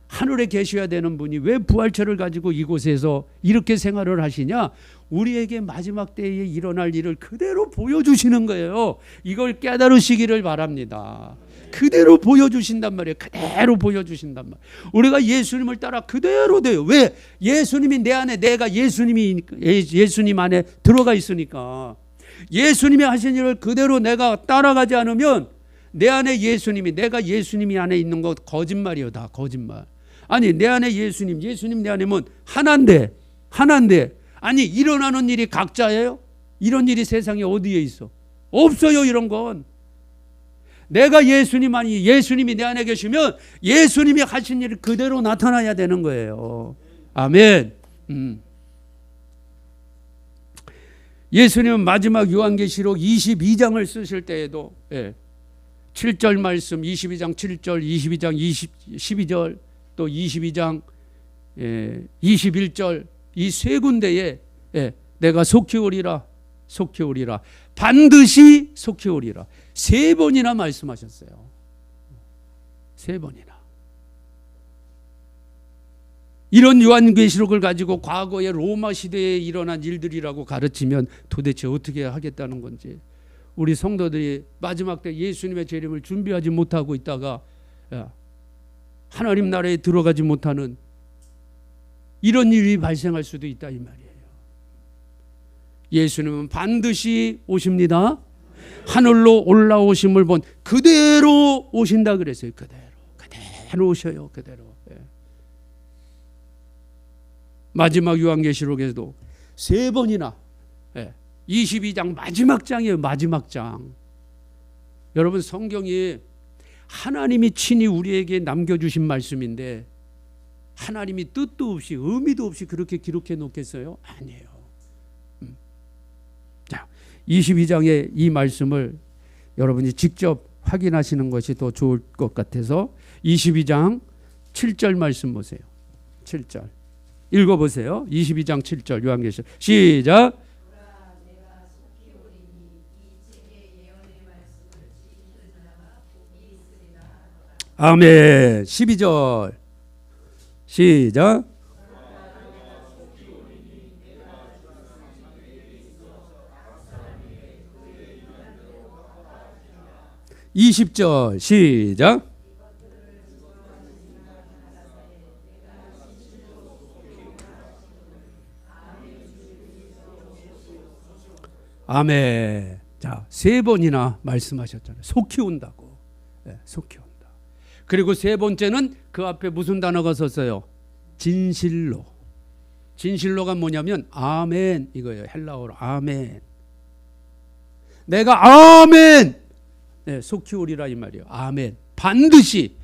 하늘에 계셔야 되는 분이 왜 부활체를 가지고 이곳에서 이렇게 생활을 하시냐? 우리에게 마지막 때에 일어날 일을 그대로 보여주시는 거예요. 이걸 깨달으시기를 바랍니다. 그대로 보여주신단 말이에요. 그대로 보여주신단 말이에요. 우리가 예수님을 따라 그대로 돼요. 왜? 예수님이 내 안에, 내가 예수님 안에 들어가 있으니까. 예수님이 하신 일을 그대로 내가 따라가지 않으면 내 안에 예수님이, 내가 예수님이 안에 있는 거 거짓말이에요. 다 거짓말. 아니 내 안에 예수님 내 안에면 하나인데 아니 일어나는 일이 각자예요? 이런 일이 세상에 어디에 있어? 없어요. 이런 건 내가 예수님이 내 안에 계시면 예수님이 하신 일이 그대로 나타나야 되는 거예요. 아멘. 예수님은 마지막 요한계시록 22장을 쓰실 때에도 7절 말씀 22장 7절 22장 12절 또 22장 21절 이 세 군데에 내가 속히 오리라 반드시 속히 오리라 세 번이나 말씀하셨어요. 세 번이나. 이런 요한계시록을 가지고 과거의 로마 시대에 일어난 일들이라고 가르치면 도대체 어떻게 하겠다는 건지. 우리 성도들이 마지막 때 예수님의 재림을 준비하지 못하고 있다가 하나님 나라에 들어가지 못하는 이런 일이 발생할 수도 있다 이 말이에요. 예수님은 반드시 오십니다. 하늘로 올라오심을 본 그대로 오신다 그랬어요. 그대로 오셔요. 그대로. 마지막 요한계시록에서도 세 번이나 22장 마지막 장이에요. 마지막 장. 여러분 성경이 하나님이 친히 우리에게 남겨주신 말씀인데 하나님이 뜻도 없이 의미도 없이 그렇게 기록해 놓겠어요? 아니에요. 자, 22장의 이 말씀을 여러분이 직접 확인하시는 것이 더 좋을 것 같아서 22장 7절 말씀 보세요. 7절 읽어보세요. 22장 7절 요한계시록 시작. 아멘. 12절 시작. 20절 시작. 아멘. 자, 세 번이나 말씀하셨잖아요. 속히 온다고. 속히 온다. 그리고 세 번째는 그 앞에 무슨 단어가 섰어요? 진실로. 진실로가 뭐냐면 아멘 이거예요. 헬라어로 아멘. 내가 아멘 속히 오리라 이 말이에요. 아멘. 반드시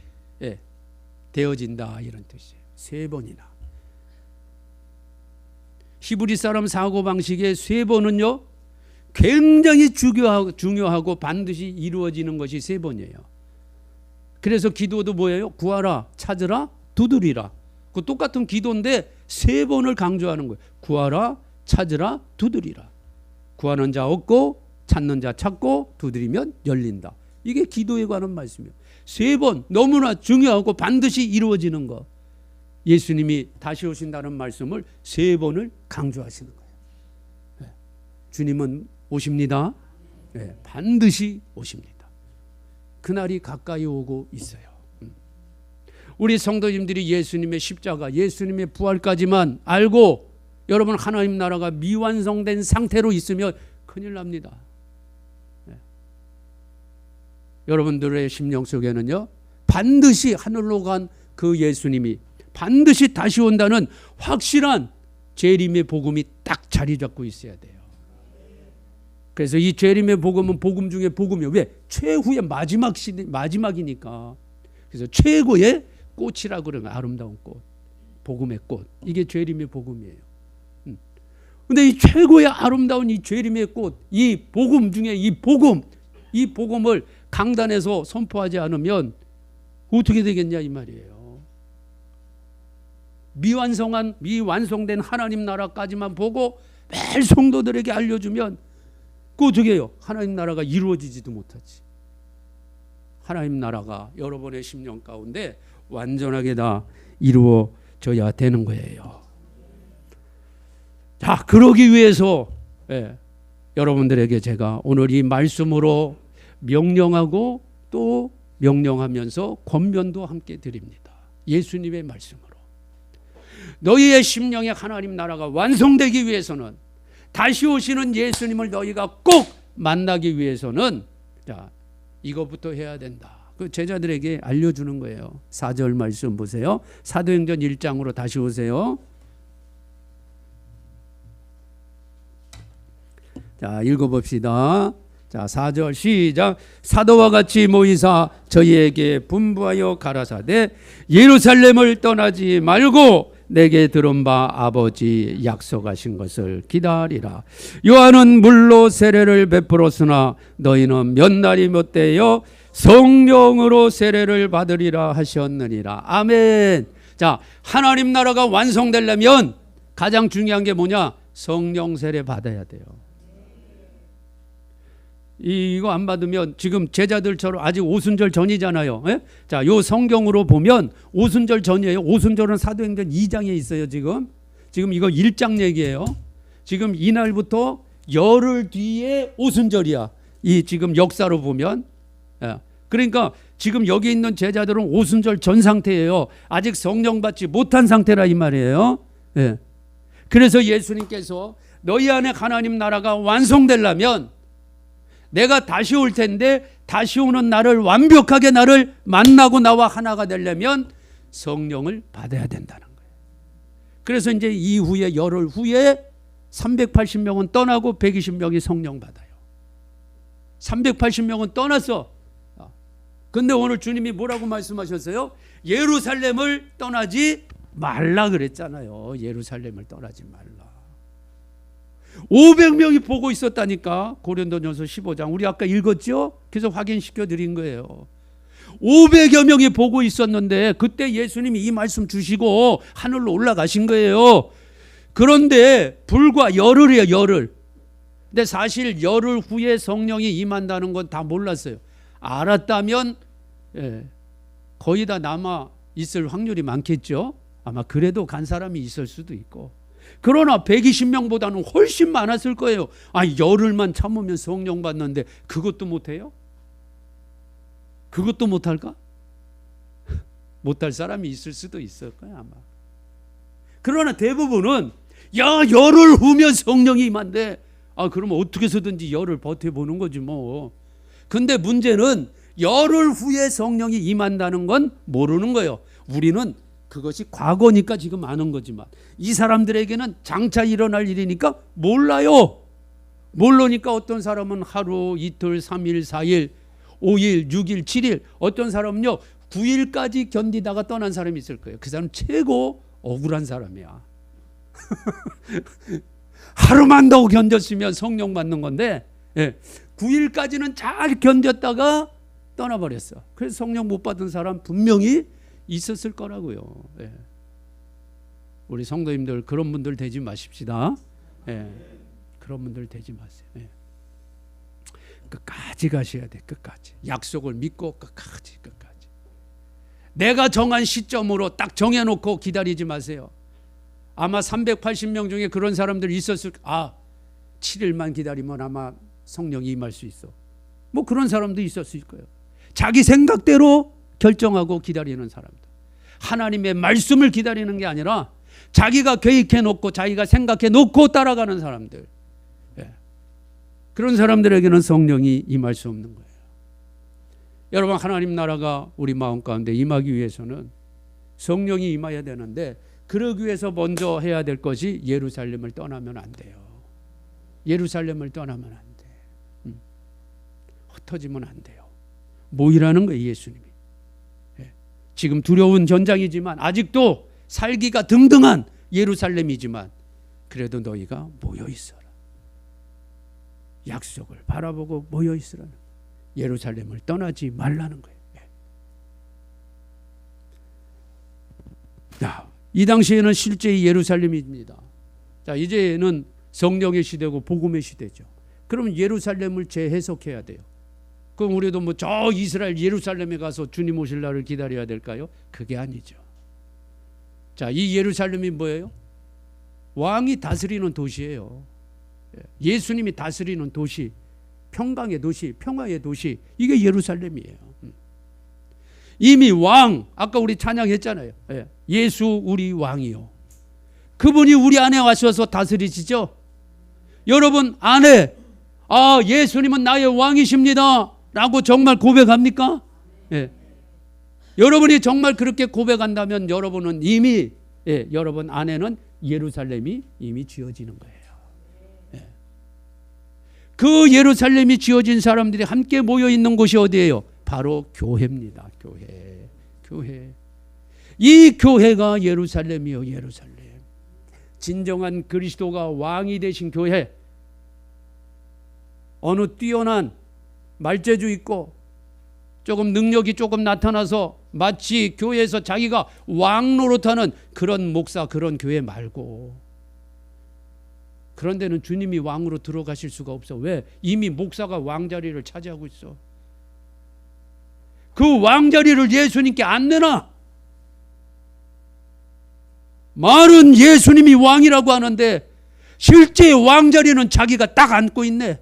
되어진다 이런 뜻이에요. 세 번이나. 히브리 사람 사고방식의 세 번은요 굉장히 중요하고 반드시 이루어지는 것이 세 번이에요. 그래서 기도도 뭐예요? 구하라, 찾으라, 두드리라. 그 똑같은 기도인데 세 번을 강조하는 거예요. 구하라, 찾으라, 두드리라. 구하는 자 얻고 찾는 자 찾고 두드리면 열린다. 이게 기도에 관한 말씀이에요. 세 번 너무나 중요하고 반드시 이루어지는 거. 예수님이 다시 오신다는 말씀을 세 번을 강조하시는 거예요. 주님은 오십니다. 반드시 오십니다. 그날이 가까이 오고 있어요. 우리 성도님들이 예수님의 십자가, 예수님의 부활까지만 알고 여러분 하나님 나라가 미완성된 상태로 있으면 큰일 납니다. 여러분들의 심령 속에는요 반드시 하늘로 간 그 예수님이 반드시 다시 온다는 확실한 재림의 복음이 딱 자리 잡고 있어야 돼요. 그래서 이 재림의 복음은 복음 중에 복음이에요. 왜? 최후의 마지막이니까. 그래서 최고의 꽃이라고 그러는 아름다운 꽃, 복음의 꽃. 이게 재림의 복음이에요. 근데 이 최고의 아름다운 이 재림의 꽃, 이 복음 중에 이 복음을 강단에서 선포하지 않으면 어떻게 되겠냐 이 말이에요. 미완성된 하나님 나라까지만 보고 매일 성도들에게 알려주면 그 어떻게 해요? 하나님 나라가 이루어지지도 못하지. 하나님 나라가 여러분의 심령 가운데 완전하게 다 이루어져야 되는 거예요. 자, 그러기 위해서 여러분들에게 제가 오늘 이 말씀으로 명령하고 또 명령하면서 권면도 함께 드립니다. 예수님의 말씀으로. 너희의 심령에 하나님 나라가 완성되기 위해서는, 다시 오시는 예수님을 너희가 꼭 만나기 위해서는 자, 이것부터 해야 된다. 그 제자들에게 알려주는 거예요. 4절 말씀 보세요. 사도행전 1장으로 다시 오세요. 자, 읽어봅시다. 자, 4절 시작. 사도와 같이 모이사 저희에게 분부하여 가라사대 예루살렘을 떠나지 말고 내게 들은 바 아버지 약속하신 것을 기다리라. 요한은 물로 세례를 베풀었으나 너희는 몇 날이 못 되어 성령으로 세례를 받으리라 하셨느니라. 아멘. 자, 하나님 나라가 완성되려면 가장 중요한 게 뭐냐? 성령 세례 받아야 돼요. 이거 안 받으면 지금 제자들처럼 아직 오순절 전이잖아요. 예? 자, 요 성경으로 보면 오순절 전이에요. 오순절은 사도행전 2장에 있어요. 지금 이거 1장 얘기예요. 지금 이날부터 열흘 뒤에 오순절이야. 이 지금 역사로 보면. 예. 그러니까 지금 여기 있는 제자들은 오순절 전 상태예요. 아직 성령 받지 못한 상태라 이 말이에요. 예. 그래서 예수님께서 너희 안에 하나님 나라가 완성되려면 내가 다시 올 텐데 다시 오는 나를 완벽하게 나를 만나고 나와 하나가 되려면 성령을 받아야 된다는 거예요. 그래서 이제 이후에 열흘 후에 380명은 떠나고 120명이 성령 받아요. 380명은 떠났어. 근데 오늘 주님이 뭐라고 말씀하셨어요? 예루살렘을 떠나지 말라 그랬잖아요. 예루살렘을 떠나지 말라. 500명이 보고 있었다니까. 고린도전서 15장 우리 아까 읽었죠? 그래서 확인시켜 드린 거예요. 500여 명이 보고 있었는데 그때 예수님이 이 말씀 주시고 하늘로 올라가신 거예요. 그런데 불과 열흘이에요. 열흘. 근데 사실 열흘 후에 성령이 임한다는 건 다 몰랐어요. 알았다면 거의 다 남아 있을 확률이 많겠죠. 아마 그래도 간 사람이 있을 수도 있고. 그러나 120명보다는 훨씬 많았을 거예요. 열흘만 참으면 성령 받는데 그것도 못해요? 그것도 못할까? 못할 사람이 있을 수도 있을 거야 아마. 그러나 대부분은 열흘 후면 성령이 임한대. 그러면 어떻게 해서든지 열흘 버텨보는 거지 뭐. 근데 문제는 열흘 후에 성령이 임한다는 건 모르는 거예요. 우리는 그것이 과거니까 지금 아는 거지만 이 사람들에게는 장차 일어날 일이니까 몰라요. 모르니까 어떤 사람은 하루, 이틀, 3일, 4일, 5일, 6일, 7일, 어떤 사람은요 9일까지 견디다가 떠난 사람이 있을 거예요. 그 사람 최고 억울한 사람이야. 하루만 더 견뎠으면 성령 받는 건데 9일까지는 잘 견뎠다가 떠나버렸어. 그래서 성령 못 받은 사람 분명히 있었을 거라고요. 우리 성도님들 그런 분들 되지 마십시다. 그런 분들 되지 마세요. 끝까지 가셔야 돼. 끝까지. 약속을 믿고 끝까지. 내가 정한 시점으로 딱 정해놓고 기다리지 마세요. 아마 380명 중에 그런 사람들이 있었을 7일만 기다리면 아마 성령이 임할 수 있어. 뭐 그런 사람도 있었을 거예요. 자기 생각대로 결정하고 기다리는 사람들. 하나님의 말씀을 기다리는 게 아니라 자기가 계획해놓고 자기가 생각해놓고 따라가는 사람들. 그런 사람들에게는 성령이 임할 수 없는 거예요. 여러분, 하나님 나라가 우리 마음 가운데 임하기 위해서는 성령이 임해야 되는데 그러기 위해서 먼저 해야 될 것이 예루살렘을 떠나면 안 돼요. 예루살렘을 떠나면 안 돼. 흩어지면 안 돼요. 모이라는 거예요, 예수님이. 지금 두려운 전장이지만 아직도 살기가 등등한 예루살렘이지만 그래도 너희가 모여 있어라. 약속을 바라보고 모여 있으라는, 예루살렘을 떠나지 말라는 거예요. 자, 이 당시에는 실제 예루살렘입니다. 자, 이제는 성령의 시대고 복음의 시대죠. 그러면 예루살렘을 재해석해야 돼요. 그럼 우리도 뭐 저 이스라엘 예루살렘에 가서 주님 오실 날을 기다려야 될까요? 그게 아니죠. 자, 이 예루살렘이 뭐예요? 왕이 다스리는 도시예요. 예수님이 다스리는 도시, 평강의 도시, 평화의 도시, 이게 예루살렘이에요. 이미 왕, 아까 우리 찬양했잖아요. 예수 우리 왕이요. 그분이 우리 안에 와셔서 다스리시죠. 여러분 안에 예수님은 나의 왕이십니다 라고 정말 고백합니까? 여러분이 정말 그렇게 고백한다면 여러분은 이미 여러분 안에는 예루살렘이 이미 지어지는 거예요. 그 예루살렘이 지어진 사람들이 함께 모여 있는 곳이 어디예요? 바로 교회입니다. 교회. 이 교회가 예루살렘이요. 예루살렘. 진정한 그리스도가 왕이 되신 교회. 어느 뛰어난 말재주 있고 조금 능력이 조금 나타나서 마치 교회에서 자기가 왕 노릇하는 그런 목사, 그런 교회 말고, 그런 데는 주님이 왕으로 들어가실 수가 없어. 왜? 이미 목사가 왕자리를 차지하고 있어. 그 왕자리를 예수님께 안 내놔. 말은 예수님이 왕이라고 하는데 실제 왕자리는 자기가 딱 앉고 있네.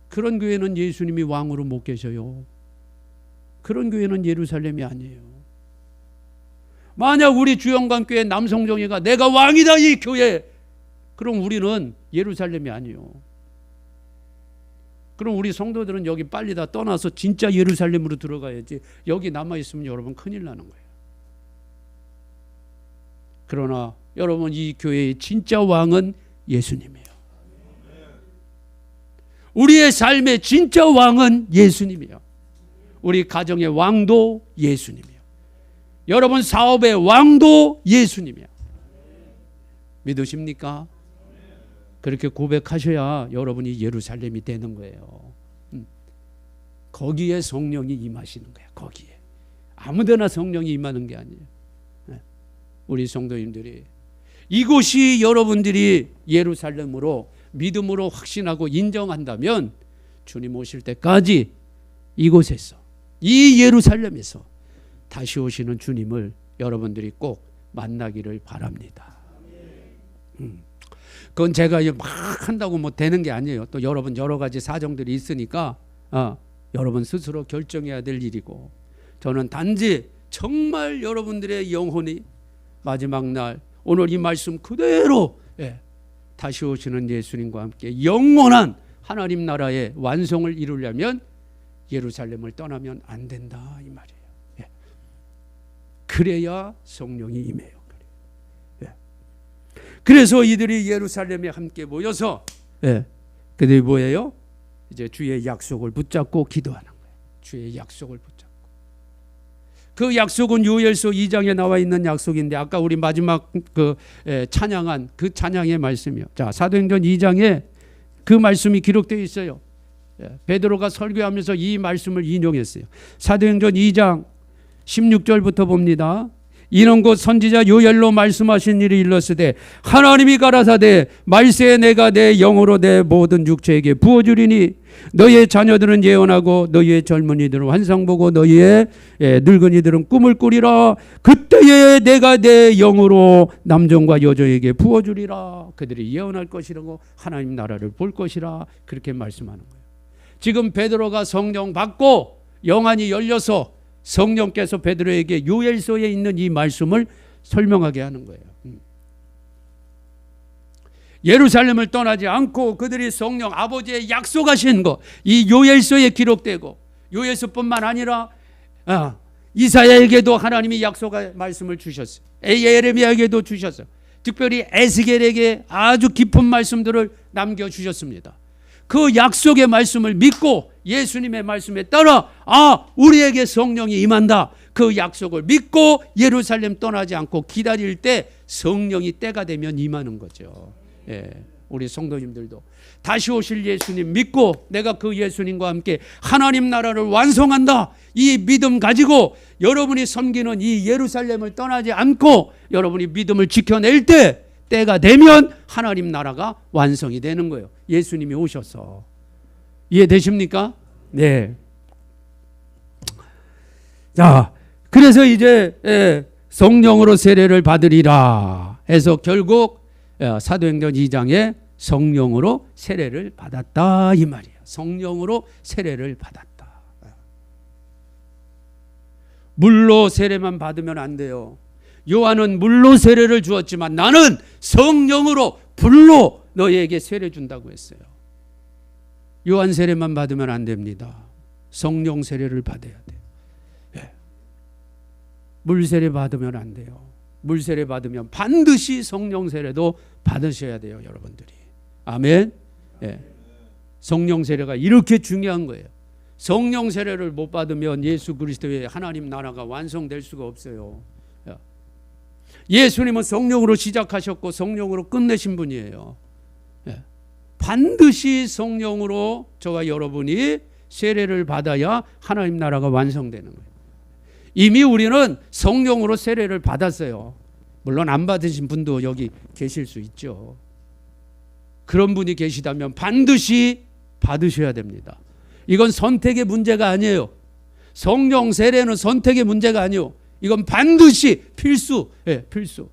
그런 교회는 예수님이 왕으로 못 계셔요. 그런 교회는 예루살렘이 아니에요. 만약 우리 주영관교회 남성정예가 내가 왕이다 이 교회, 그럼 우리는 예루살렘이 아니에요. 그럼 우리 성도들은 여기 빨리 다 떠나서 진짜 예루살렘으로 들어가야지. 여기 남아있으면 여러분 큰일 나는 거예요. 그러나 여러분, 이 교회의 진짜 왕은 예수님이에요. 우리의 삶의 진짜 왕은 예수님이에요. 우리 가정의 왕도 예수님이에요. 여러분 사업의 왕도 예수님이에요. 믿으십니까? 그렇게 고백하셔야 여러분이 예루살렘이 되는 거예요. 거기에 성령이 임하시는 거예요. 거기에. 아무데나 성령이 임하는 게 아니에요. 우리 성도님들이 이곳이 여러분들이 예루살렘으로 믿음으로 확신하고 인정한다면 주님 오실 때까지 이곳에서, 이 예루살렘에서 다시 오시는 주님을 여러분들이 꼭 만나기를 바랍니다. 그건 제가 막 한다고 뭐 되는 게 아니에요. 또 여러분 여러 가지 사정들이 있으니까 여러분 스스로 결정해야 될 일이고, 저는 단지 정말 여러분들의 영혼이 마지막 날 오늘 이 말씀 그대로 다시 오시는 예수님과 함께 영원한 하나님 나라의 완성을 이루려면 예루살렘을 떠나면 안 된다 이 말이에요. 그래야 성령이 임해요. 그래서 이들이 예루살렘에 함께 모여서 그들이 뭐예요? 이제 주의 약속을 붙잡고 기도하는 거예요. 주의 약속을 붙잡고. 그 약속은 요엘서 2장에 나와 있는 약속인데, 아까 우리 마지막 찬양한 그 찬양의 말씀이요. 자, 사도행전 2장에 그 말씀이 기록되어 있어요. 베드로가 설교하면서 이 말씀을 인용했어요. 사도행전 2장 16절부터 봅니다. 이는 곧 선지자 요엘로 말씀하신 일이 일렀으되, 하나님이 가라사대 말세에 내가 내 영으로 내 모든 육체에게 부어주리니 너희의 자녀들은 예언하고 너희의 젊은이들은 환상 보고 너희의 늙은이들은 꿈을 꾸리라. 그때에 내가 내 영으로 남종과 여종에게 부어주리라. 그들이 예언할 것이라고 하나님 나라를 볼 것이라. 그렇게 말씀하는 거예요. 지금 베드로가 성령 받고 영안이 열려서 성령께서 베드로에게 요엘서에 있는 이 말씀을 설명하게 하는 거예요. 예루살렘을 떠나지 않고 그들이 성령 아버지의 약속하신 것, 이 요엘서에 기록되고, 요엘서뿐만 아니라 이사야에게도 하나님이 약속의 말씀을 주셨어요. 예레미야에게도 주셨어요. 특별히 에스겔에게 아주 깊은 말씀들을 남겨주셨습니다. 그 약속의 말씀을 믿고 예수님의 말씀에 따라 우리에게 성령이 임한다. 그 약속을 믿고 예루살렘 떠나지 않고 기다릴 때 성령이 때가 되면 임하는 거죠. 예, 우리 성도님들도 다시 오실 예수님 믿고 내가 그 예수님과 함께 하나님 나라를 완성한다, 이 믿음 가지고 여러분이 섬기는 이 예루살렘을 떠나지 않고 여러분이 믿음을 지켜낼 때 때가 되면 하나님 나라가 완성이 되는 거예요. 예수님이 오셔서. 이해되십니까? 네. 자, 그래서 이제 성령으로 세례를 받으리라 해서 결국 사도행전 2장에 성령으로 세례를 받았다 이 말이에요. 성령으로 세례를 받았다. 물로 세례만 받으면 안 돼요. 요한은 물로 세례를 주었지만 나는 성령으로 불로 너희에게 세례 준다고 했어요. 요한 세례만 받으면 안 됩니다. 성령 세례를 받아야 돼요. 예. 물 세례 받으면 안 돼요. 물 세례 받으면 반드시 성령 세례도 받으셔야 돼요, 여러분들이. 아멘. 예. 성령 세례가 이렇게 중요한 거예요. 성령 세례를 못 받으면 예수 그리스도의 하나님 나라가 완성될 수가 없어요. 예수님은 성령으로 시작하셨고 성령으로 끝내신 분이에요. 반드시 성령으로 저와 여러분이 세례를 받아야 하나님 나라가 완성되는 거예요. 이미 우리는 성령으로 세례를 받았어요. 물론 안 받으신 분도 여기 계실 수 있죠. 그런 분이 계시다면 반드시 받으셔야 됩니다. 이건 선택의 문제가 아니에요. 성령 세례는 선택의 문제가 아니에요. 이건 반드시 필수. 예, 필수.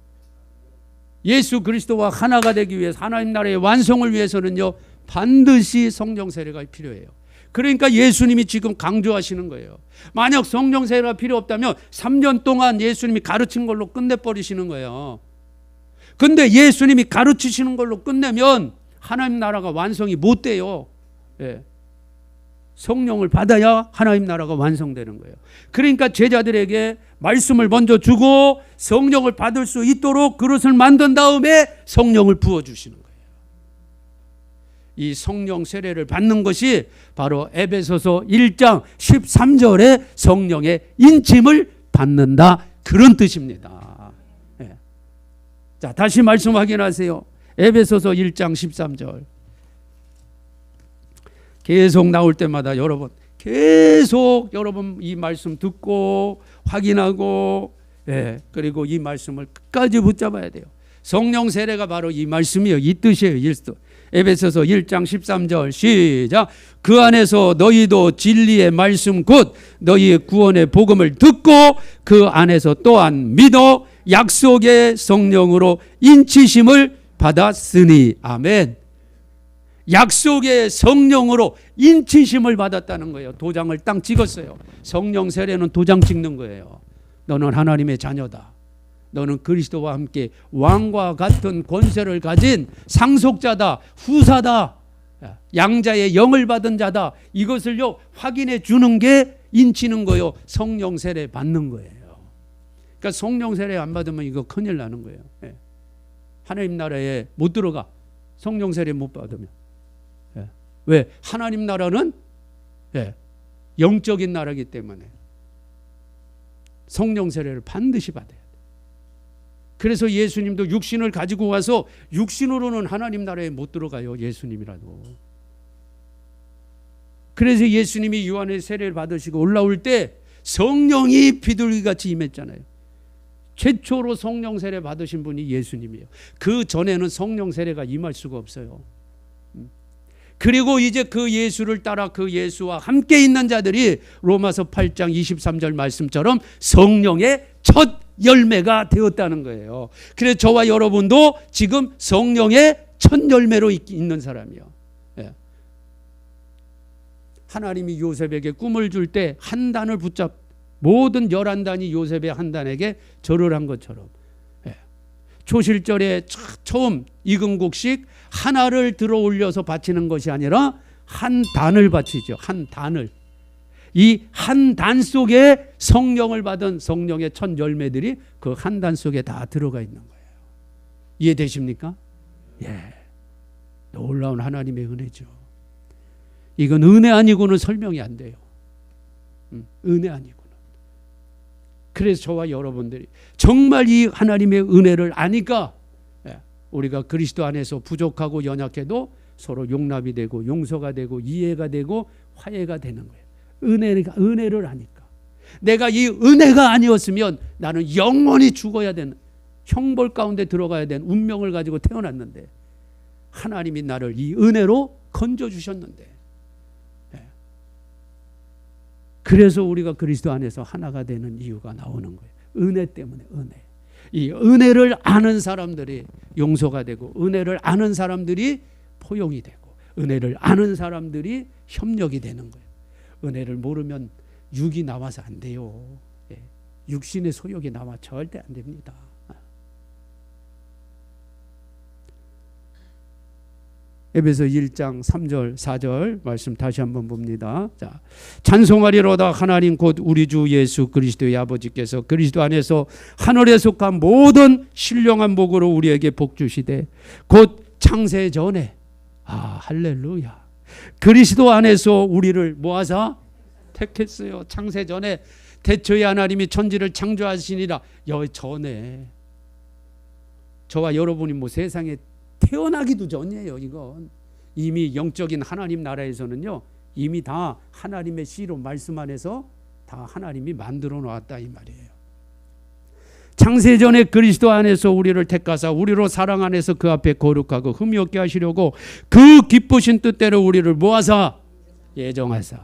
예수 그리스도와 하나가 되기 위해서 하나님 나라의 완성을 위해서는요 반드시 성령 세례가 필요해요. 그러니까 예수님이 지금 강조하시는 거예요. 만약 성령 세례가 필요 없다면 3년 동안 예수님이 가르친 걸로 끝내버리시는 거예요. 근데 예수님이 가르치시는 걸로 끝내면 하나님 나라가 완성이 못 돼요. 예. 성령을 받아야 하나님 나라가 완성되는 거예요. 그러니까 제자들에게 말씀을 먼저 주고 성령을 받을 수 있도록 그릇을 만든 다음에 성령을 부어주시는 거예요. 이 성령 세례를 받는 것이 바로 에베소서 1장 13절에 성령의 인침을 받는다, 그런 뜻입니다. 네. 자, 다시 말씀 확인하세요. 에베소서 1장 13절. 계속 나올 때마다 여러분 계속 여러분 이 말씀 듣고 확인하고, 그리고 이 말씀을 끝까지 붙잡아야 돼요. 성령 세례가 바로 이 말씀이에요. 이 뜻이에요. 에베소서 1장 13절 시작. 그 안에서 너희도 진리의 말씀 곧 너희의 구원의 복음을 듣고 그 안에서 또한 믿어 약속의 성령으로 인치심을 받았으니. 아멘. 약속의 성령으로 인치심을 받았다는 거예요. 도장을 딱 찍었어요. 성령 세례는 도장 찍는 거예요. 너는 하나님의 자녀다. 너는 그리스도와 함께 왕과 같은 권세를 가진 상속자다, 후사다, 양자의 영을 받은 자다. 이것을요 확인해 주는 게 인치는 거예요. 성령 세례 받는 거예요. 그러니까 성령 세례 안 받으면 이거 큰일 나는 거예요. 하나님 나라에 못 들어가. 성령 세례 못 받으면. 왜? 하나님 나라는 영적인 나라이기 때문에 성령 세례를 반드시 받아야 돼. 그래서 예수님도 육신을 가지고 와서 육신으로는 하나님 나라에 못 들어가요. 예수님이라도. 그래서 예수님이 요한의 세례를 받으시고 올라올 때 성령이 비둘기같이 임했잖아요. 최초로 성령 세례 받으신 분이 예수님이에요. 그 전에는 성령 세례가 임할 수가 없어요. 그리고 이제 그 예수를 따라 그 예수와 함께 있는 자들이 로마서 8장 23절 말씀처럼 성령의 첫 열매가 되었다는 거예요. 그래서 저와 여러분도 지금 성령의 첫 열매로 있는 사람이요. 하나님이 요셉에게 꿈을 줄 때 한 단을 모든 11단이 요셉의 한 단에게 절을 한 것처럼 초실절에 처음 익은 곡식 하나를 들어 올려서 바치는 것이 아니라 한 단을 바치죠. 한 단을. 이 한 단 속에 성령을 받은 성령의 첫 열매들이 그 한 단 속에 다 들어가 있는 거예요. 이해되십니까? 예. 놀라운 하나님의 은혜죠. 이건 은혜 아니고는 설명이 안 돼요. 은혜 아니고는. 그래서 저와 여러분들이 정말 이 하나님의 은혜를 아니까 우리가 그리스도 안에서 부족하고 연약해도 서로 용납이 되고 용서가 되고 이해가 되고 화해가 되는 거예요. 은혜를 아니까. 내가 이 은혜가 아니었으면 나는 영원히 죽어야 되는, 형벌 가운데 들어가야 되는 운명을 가지고 태어났는데 하나님이 나를 이 은혜로 건져주셨는데, 그래서 우리가 그리스도 안에서 하나가 되는 이유가 나오는 거예요. 은혜 때문에. 이 은혜를 아는 사람들이 용서가 되고, 은혜를 아는 사람들이 포용이 되고, 은혜를 아는 사람들이 협력이 되는 거예요. 은혜를 모르면 육이 나와서 안 돼요. 육신의 소욕이 나와 절대 안 됩니다. 에베소 1장 3절 4절 말씀 다시 한번 봅니다. 자, 찬송하리로다 하나님 곧 우리 주 예수 그리스도의 아버지께서 그리스도 안에서 하늘에 속한 모든 신령한 복으로 우리에게 복 주시되 곧 창세 전에, 할렐루야, 그리스도 안에서 우리를 모아서 택했어요. 창세 전에 태초에 하나님이 천지를 창조하시니라. 전에 저와 여러분이 뭐 세상에 태어나기도 전이에요. 이건 이미 영적인 하나님 나라에서는요, 이미 다 하나님의 씨로 말씀 안에서 다 하나님이 만들어 놓았다 이 말이에요. 창세전에 그리스도 안에서 우리를 택하사 우리로 사랑 안에서 그 앞에 거룩하고 흠이 없게 하시려고 그 기쁘신 뜻대로 우리를 모아사 예정하사.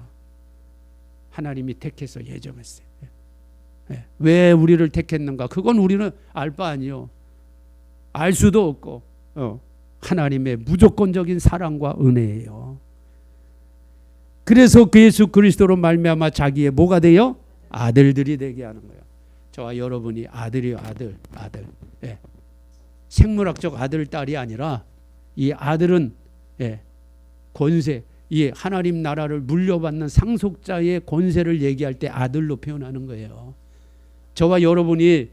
하나님이 택해서 예정했어요. 왜 우리를 택했는가? 그건 우리는 알 바 아니요. 알 수도 없고 하나님의 무조건적인 사랑과 은혜예요. 그래서 그 예수 그리스도로 말미암아 자기의 뭐가 돼요? 아들들이 되게 하는 거예요. 저와 여러분이 아들이요. 아들. 생물학적 아들, 딸이 아니라 이 아들은 권세, 이 하나님 나라를 물려받는 상속자의 권세를 얘기할 때 아들로 표현하는 거예요. 저와 여러분이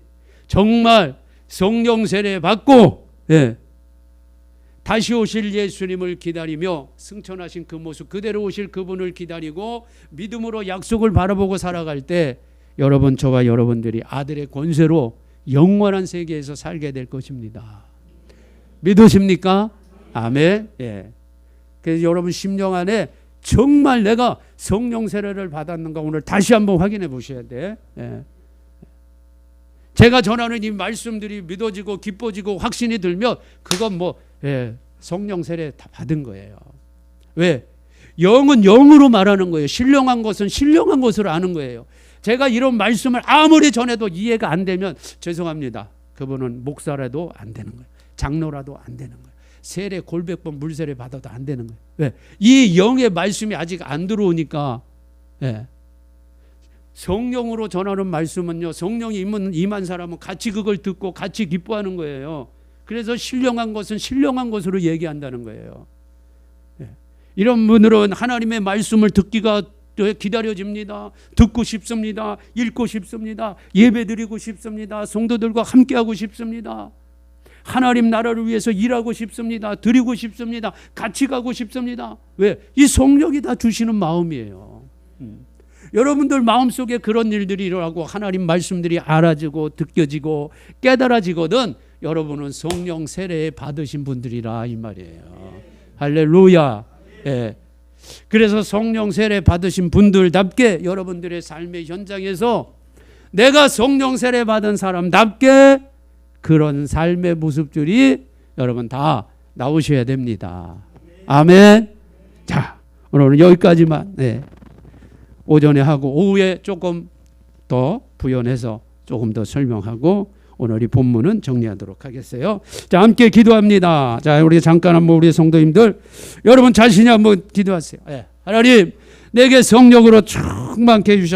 정말 성령 세례 받고 다시 오실 예수님을 기다리며 승천하신 그 모습 그대로 오실 그분을 기다리고 믿음으로 약속을 바라보고 살아갈 때 여러분, 저와 여러분들이 아들의 권세로 영원한 세계에서 살게 될 것입니다. 믿으십니까? 아멘. 그래서 여러분 심령 안에 정말 내가 성령 세례를 받았는가 오늘 다시 한번 확인해 보셔야 돼. 제가 전하는 이 말씀들이 믿어지고 기뻐지고 확신이 들면 그건 성령 세례 다 받은 거예요. 왜? 영은 영으로 말하는 거예요. 신령한 것은 신령한 것으로 아는 거예요. 제가 이런 말씀을 아무리 전해도 이해가 안 되면 죄송합니다. 그분은 목사라도 안 되는 거예요. 장로라도 안 되는 거예요. 세례 골백번 물세례 받아도 안 되는 거예요. 왜? 이 영의 말씀이 아직 안 들어오니까. 성령으로 전하는 말씀은요, 성령이 임한 사람은 같이 그걸 듣고 같이 기뻐하는 거예요. 그래서 신령한 것은 신령한 것으로 얘기한다는 거예요. 이런 분들은 하나님의 말씀을 듣기가 기다려집니다. 듣고 싶습니다. 읽고 싶습니다. 예배드리고 싶습니다. 성도들과 함께하고 싶습니다. 하나님 나라를 위해서 일하고 싶습니다. 드리고 싶습니다. 같이 가고 싶습니다. 왜? 이 성령이 다 주시는 마음이에요. 여러분들 마음속에 그런 일들이 일어나고 하나님 말씀들이 알아지고 느껴지고 깨달아지거든 여러분은 성령 세례 받으신 분들이라 이 말이에요. 할렐루야. 그래서 성령 세례 받으신 분들답게 여러분들의 삶의 현장에서 내가 성령 세례 받은 사람답게 그런 삶의 모습들이 여러분 다 나오셔야 됩니다. 아멘. 자, 오늘은 여기까지만 오전에 하고 오후에 조금 더 부연해서 조금 더 설명하고 오늘 이 본문은 정리하도록 하겠어요. 자, 함께 기도합니다. 자, 우리 잠깐 한번 우리 성도님들 여러분 자신이 한번 기도하세요. 하나님, 내게 성령으로 충만케 해주셔서